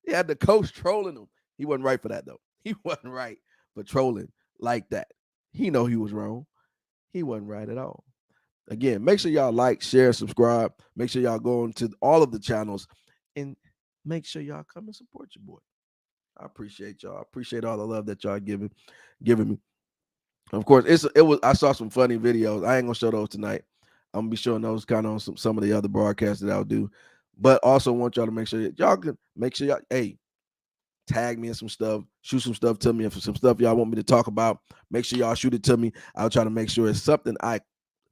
He had the coach trolling him. He wasn't right for that, though. He wasn't right for trolling like that. He know he was wrong. He wasn't right at all. Again, make sure y'all like, share, subscribe. Make sure y'all go into all of the channels, and make sure y'all come and support your boy. I appreciate y'all. I appreciate all the love that y'all giving me. Of course, I saw some funny videos. I ain't gonna show those tonight. I'm gonna be showing those kind of on some of the other broadcasts that I'll do. But also want y'all to make sure that y'all can make sure y'all, tag me in some stuff, shoot some stuff to me. If some stuff y'all want me to talk about, make sure y'all shoot it to me. I'll try to make sure it's something if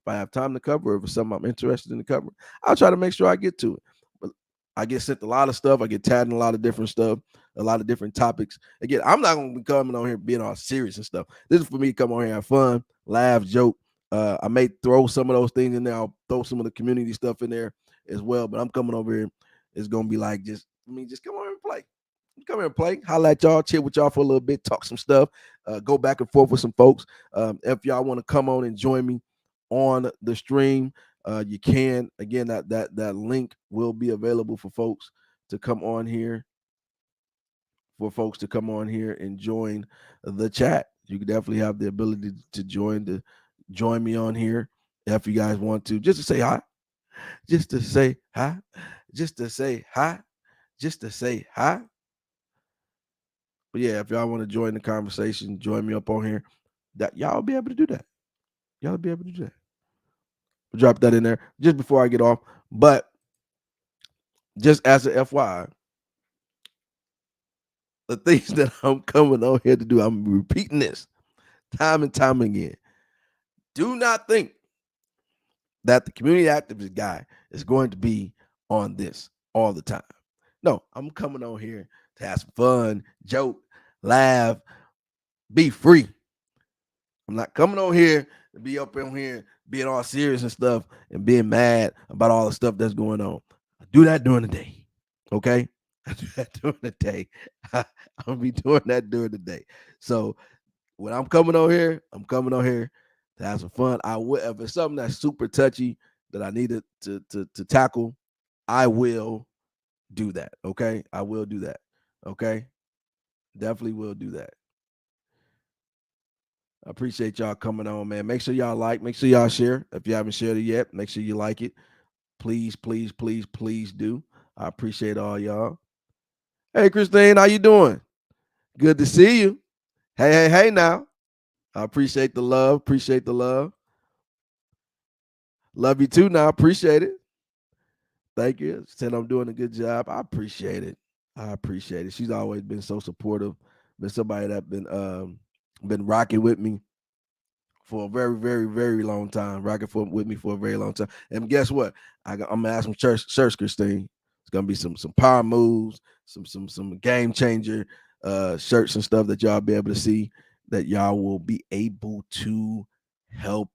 I have time to cover, or if it's something I'm interested in to cover, I'll try to make sure I get to it. But I get sent a lot of stuff. I get tagged in a lot of different stuff, a lot of different topics. Again, I'm not going to be coming on here being all serious and stuff. This is for me to come on here and have fun, laugh, joke. I may throw some of those things in there. I'll throw some of the community stuff in there as well. But I'm coming over here. It's going to be like just come on and play. Come here and play. Holla at y'all, chill with y'all for a little bit, talk some stuff, go back and forth with some folks. If y'all want to come on and join me on the stream, you can. Again, that link will be available for folks to come on here. And join the chat. You can definitely have the ability to join me on here if you guys want to, just to say hi, just to say hi, just to say hi, just to say hi. But yeah, if y'all want to join the conversation, join me up on here. That y'all be able to do that. Y'all be able to do that. Drop that in there just before I get off. But just as an FYI, the things that I'm coming on here to do, I'm repeating this time and time again. Do not think that the community activist guy is going to be on this all the time. No, I'm coming on here to have some fun, joke, laugh, be free. I'm not coming on here to be up in here being all serious and stuff and being mad about all the stuff that's going on. I do that during the day. Okay? I do that during the day. I'll be doing that during the day. So when I'm coming on here to have some fun. I will, if it's something that's super touchy that I need to tackle, I will do that. Okay? I will do that. Okay? Definitely will do that. I appreciate y'all coming on, man. Make sure y'all like, make sure y'all share. If you haven't shared it yet, make sure you like it. Please, please, please, please do. I appreciate all y'all. Hey, Christine, how you doing? Good to see you. Hey now. I appreciate the love. Appreciate the love. Love you too now. Appreciate it. Thank you. Said I'm doing a good job. I appreciate it. I appreciate it. She's always been so supportive. Been somebody that been rocking with me for a very, very, very long time. Rocking with me for a very long time. And guess what? I'm gonna ask some church, Christine. It's gonna be some power moves, some game changer shirts and stuff that y'all be able to see that y'all will be able to help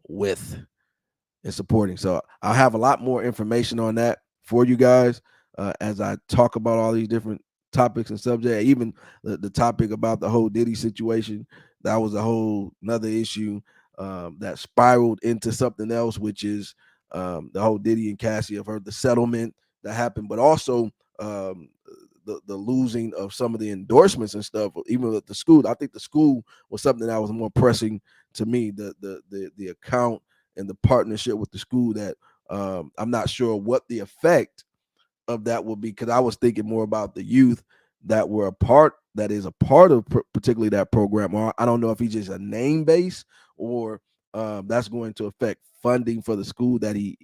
with and supporting. So I'll have a lot more information on that for you guys as I talk about all these different topics and subjects. Even the topic about the whole Diddy situation, that was a whole another issue that spiraled into something else, which is the whole Diddy and Cassie. I've heard the settlement that happened, but also the losing of some of the endorsements and stuff. Even with the school, I think the school was something that was more pressing to me. The account and the partnership with the school that I'm not sure what the effect of that will be, because I was thinking more about the youth that were that is a part of particularly that program. Or I don't know if he's just a name base or that's going to affect funding for the school that he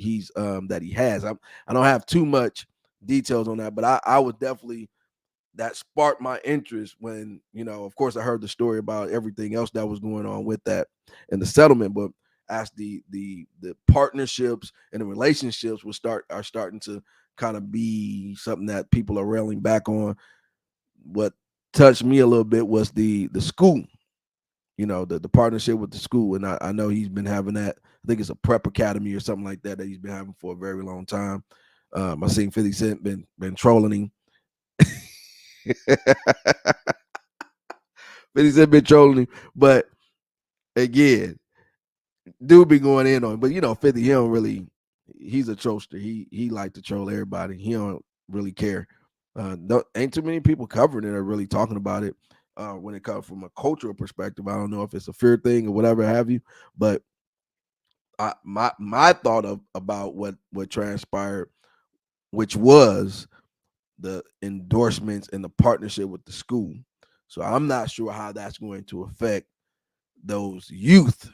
has. I don't have too much details on that, but I was definitely, that sparked my interest when, of course, I heard the story about everything else that was going on with that and the settlement. But as the partnerships and the relationships are starting to kind of be something that people are railing back on. What touched me a little bit was the school, the partnership with the school. And I know he's been having that. I think it's a prep academy or something like that he's been having for a very long time. I seen 50 Cent been trolling him. 50 Cent been trolling him, but again, dude be going in on him. But 50, he's a trollster. He like to troll everybody. He don't really care. Ain't too many people covering it or really talking about it when it comes from a cultural perspective. I don't know if it's a fear thing or whatever have you, but my thought about what transpired, which was the endorsements and the partnership with the school. So I'm not sure how that's going to affect those youth,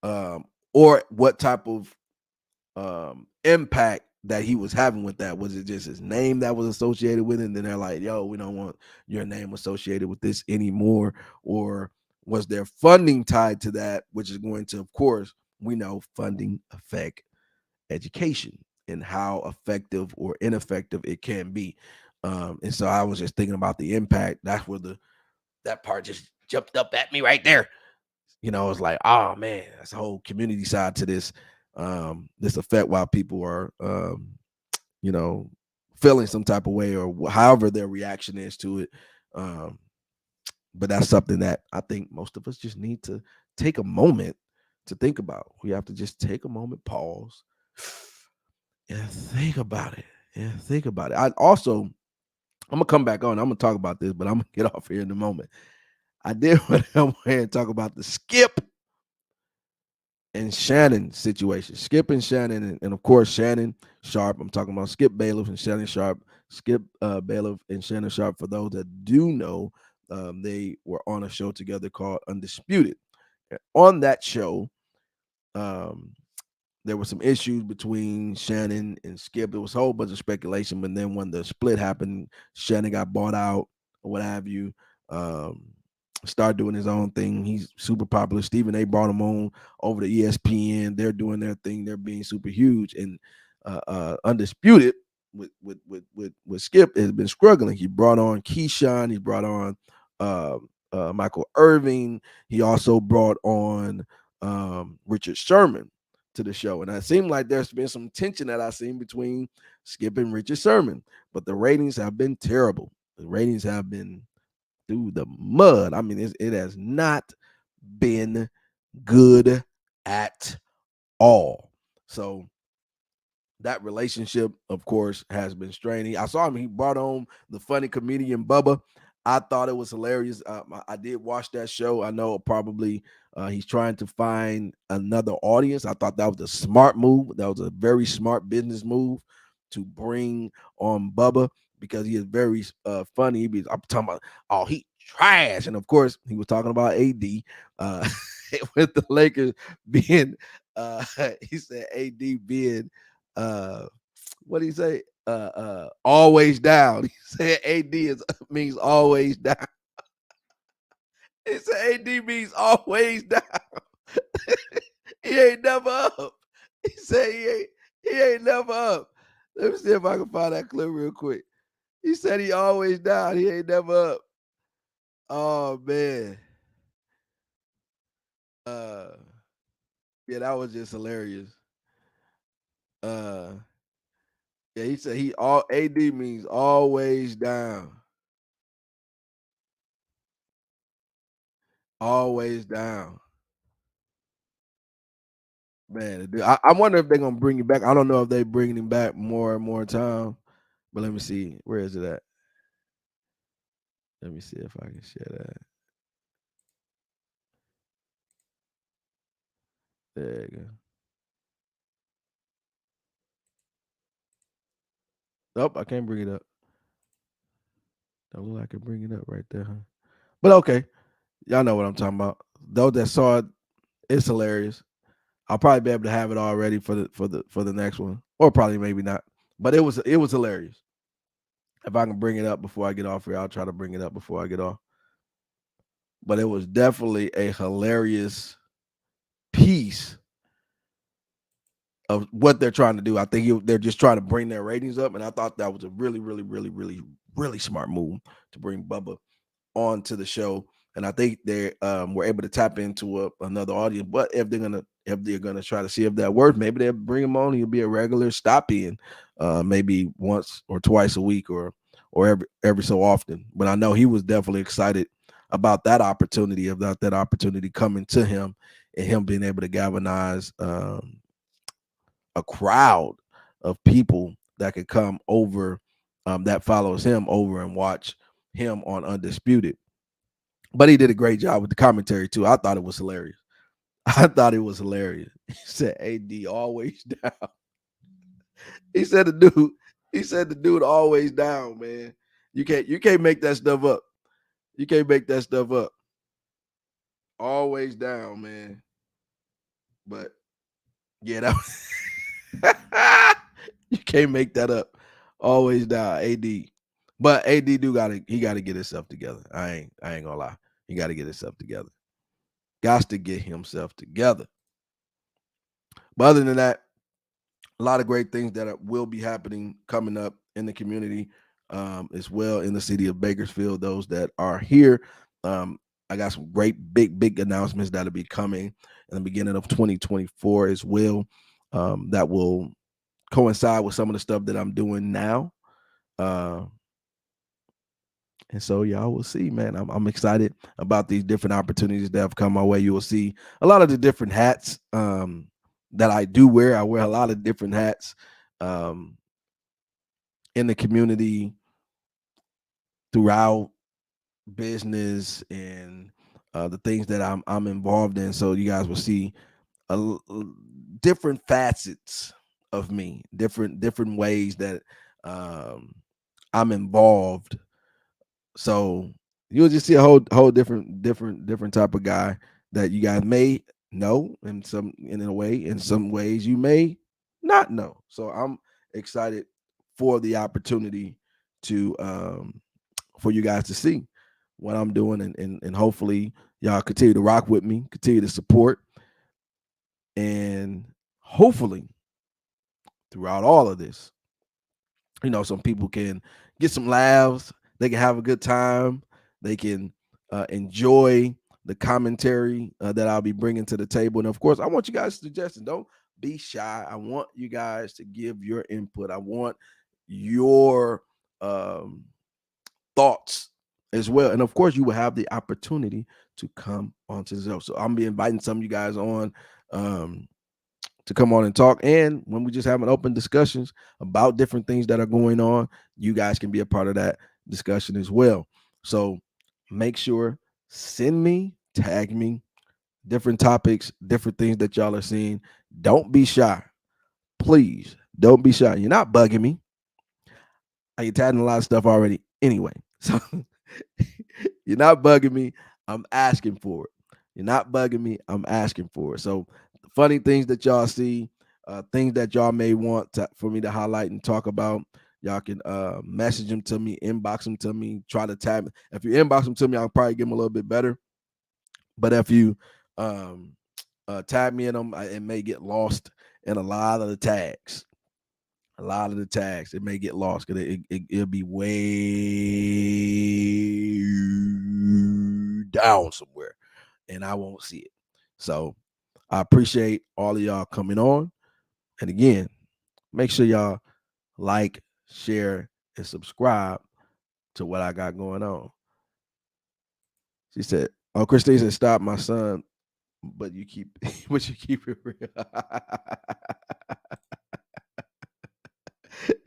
or what type of impact that he was having with that. Was it just his name that was associated with it? And then they're like, yo, we don't want your name associated with this anymore. Or was there funding tied to that, which is going to, of course, we know funding affect education and how effective or ineffective it can be. And so I was just thinking about the impact. That's where that part just jumped up at me right there. It's like, oh man, that's a whole community side to this effect, while people are feeling some type of way or however their reaction is to it. But that's something that I think most of us just need to take a moment to think about. We have to just take a moment, pause, and think about it. I also, I'm gonna come back on. I'm gonna talk about this, but I'm gonna get off here in a moment. I did want to come here and talk about the Skip and Shannon situation. Skip and Shannon, and of course Shannon Sharpe. I'm talking about Skip Bayless and Shannon Sharpe. Skip Bayless and Shannon Sharpe, for those that do know, they were on a show together called Undisputed. On that show, there were some issues between Shannon and Skip. There was a whole bunch of speculation, but then when the split happened, Shannon got bought out or what have you. Started doing his own thing. He's super popular. Stephen A brought him on over to ESPN. They're doing their thing. They're being super huge. And Undisputed with Skip has been struggling. He brought on Keyshawn. He brought on Michael Irving. He also brought on Richard Sherman to the show. And it seemed like there's been some tension that I've seen between Skip and Richard Sherman. But the ratings have been terrible. The ratings have been through the mud. I mean, it has not been good at all. So that relationship, of course, has been straining. I saw him. He brought on the funny comedian Bubba. I thought it was hilarious. I did watch that show. I know probably he's trying to find another audience. I thought that was a smart move. That was a very smart business move to bring on Bubba, because he is very funny. I'm talking about, oh, he trash. And of course, he was talking about AD with the Lakers being, he said AD being, what did he say? Always down. He said AD means always down. He said AD means always down. He ain't never up. He said he ain't never up. Let me see if I can find that clip real quick. He said he always down. He ain't never up. Oh man. Uh yeah, that was just hilarious. Uh yeah, he said he all AD means always down. Always down. Man, dude, I wonder if they're gonna bring you back. I don't know if they bringing him back more and more time. But let me see. Where is it at? Let me see if I can share that. There you go. Nope, I can't bring it up. Don't look like I can bring it up right there, huh? But okay, y'all know what I'm talking about. Those that saw it, it's hilarious. I'll probably be able to have it all ready for the next one, or probably maybe not. But it was hilarious. If I can bring it up before I get off here, I'll try to bring it up before I get off. But it was definitely a hilarious piece of what they're trying to do. I think they're just trying to bring their ratings up, and I thought that was a really, really, really, really, really smart move to bring Bubba onto the show. And I think they were able to tap into another audience. But if they're gonna try to see if that works, maybe they'll bring him on. He'll be a regular stop in, maybe once or twice a week or every so often. But I know he was definitely excited about that opportunity coming to him and him being able to galvanize a crowd of people that could come over that follows him over and watch him on Undisputed. But he did a great job with the commentary too. I thought it was hilarious. I thought it was hilarious. He said AD always down. He said the dude, he said the dude always down, man. You can't make that stuff up. You can't make that stuff up. Always down, man. But yeah, that was you can't make that up. Always down, AD. But AD he gotta get himself together. I ain't gonna lie. He gotta get himself together. Got to get himself together. But other than that, a lot of great things that will be happening coming up in the community as well in the city of Bakersfield. Those that are here, I got some great big announcements that'll be coming in the beginning of 2024 as well. That will coincide with some of the stuff that I'm doing now. And so y'all will see, man. I'm excited about these different opportunities that have come my way. You will see a lot of the different hats that I do wear. I wear a lot of different hats um, in the community throughout business and the things that I'm involved in. So you guys will see different facets of me, different ways that I'm involved. So you'll just see a whole different type of guy that you guys may know in a way. In some ways you may not know. So I'm excited for the opportunity to for you guys to see what I'm doing and hopefully y'all continue to rock with me, continue to support, and hopefully throughout all of this, some people can get some laughs, they can have a good time, they can enjoy the commentary that I'll be bringing to the table. And of course, I want you guys suggesting. Don't be shy. I want you guys to give your input. I want your thoughts as well. And of course, you will have the opportunity to come onto the show. So I'm be inviting some of you guys on to come on and talk. And when we just having open discussions about different things that are going on, you guys can be a part of that discussion as well. So make sure, send me, tag me, different topics, different things that y'all are seeing. Don't be shy. Please don't be shy. You're not bugging me. I get tagging a lot of stuff already anyway. So you're not bugging me. I'm asking for it. You're not bugging me. I'm asking for it. So funny things that y'all see, things that y'all may want for me to highlight and talk about, y'all can message them to me, inbox them to me, try to tag me. If you inbox them to me, I'll probably give them a little bit better. But if you tag me in them, it may get lost in a lot of the tags. a lot of the tags, it may get lost because it'll be way down somewhere and I won't see it. So I appreciate all of y'all coming on. And again, make sure y'all like, share, and subscribe to what I got going on. She said, "Oh, Christine said, stop my son, but you keep it real."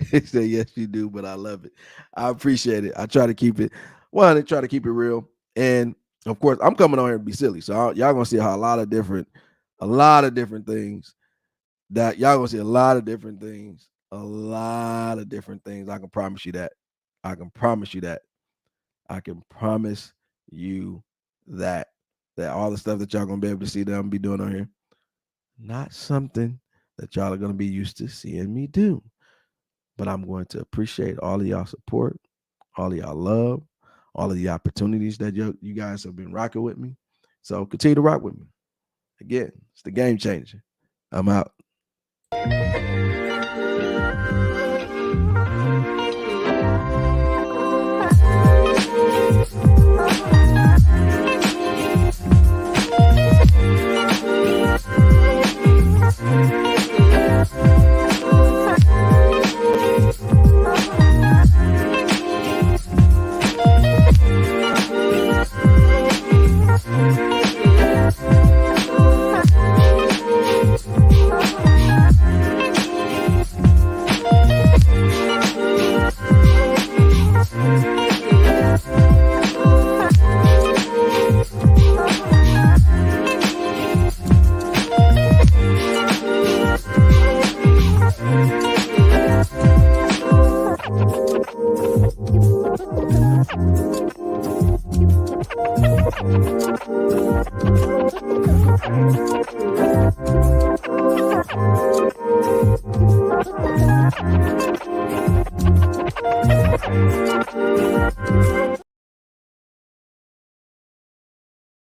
He said, "Yes, you do, but I love it. I appreciate it. I try to keep it real. And of course, I'm coming on here to be silly. So y'all gonna see how a lot of different things that y'all gonna see a lot of different things. I can promise you that. I can promise you that all the stuff that y'all gonna be able to see that I'm gonna be doing on here, not something that y'all are gonna be used to seeing me do. But I'm going to appreciate all of y'all support, all of y'all love, all of the opportunities that you guys have been rocking with me. So continue to rock with me. Again, it's the Game Changer. I'm out. Thank you.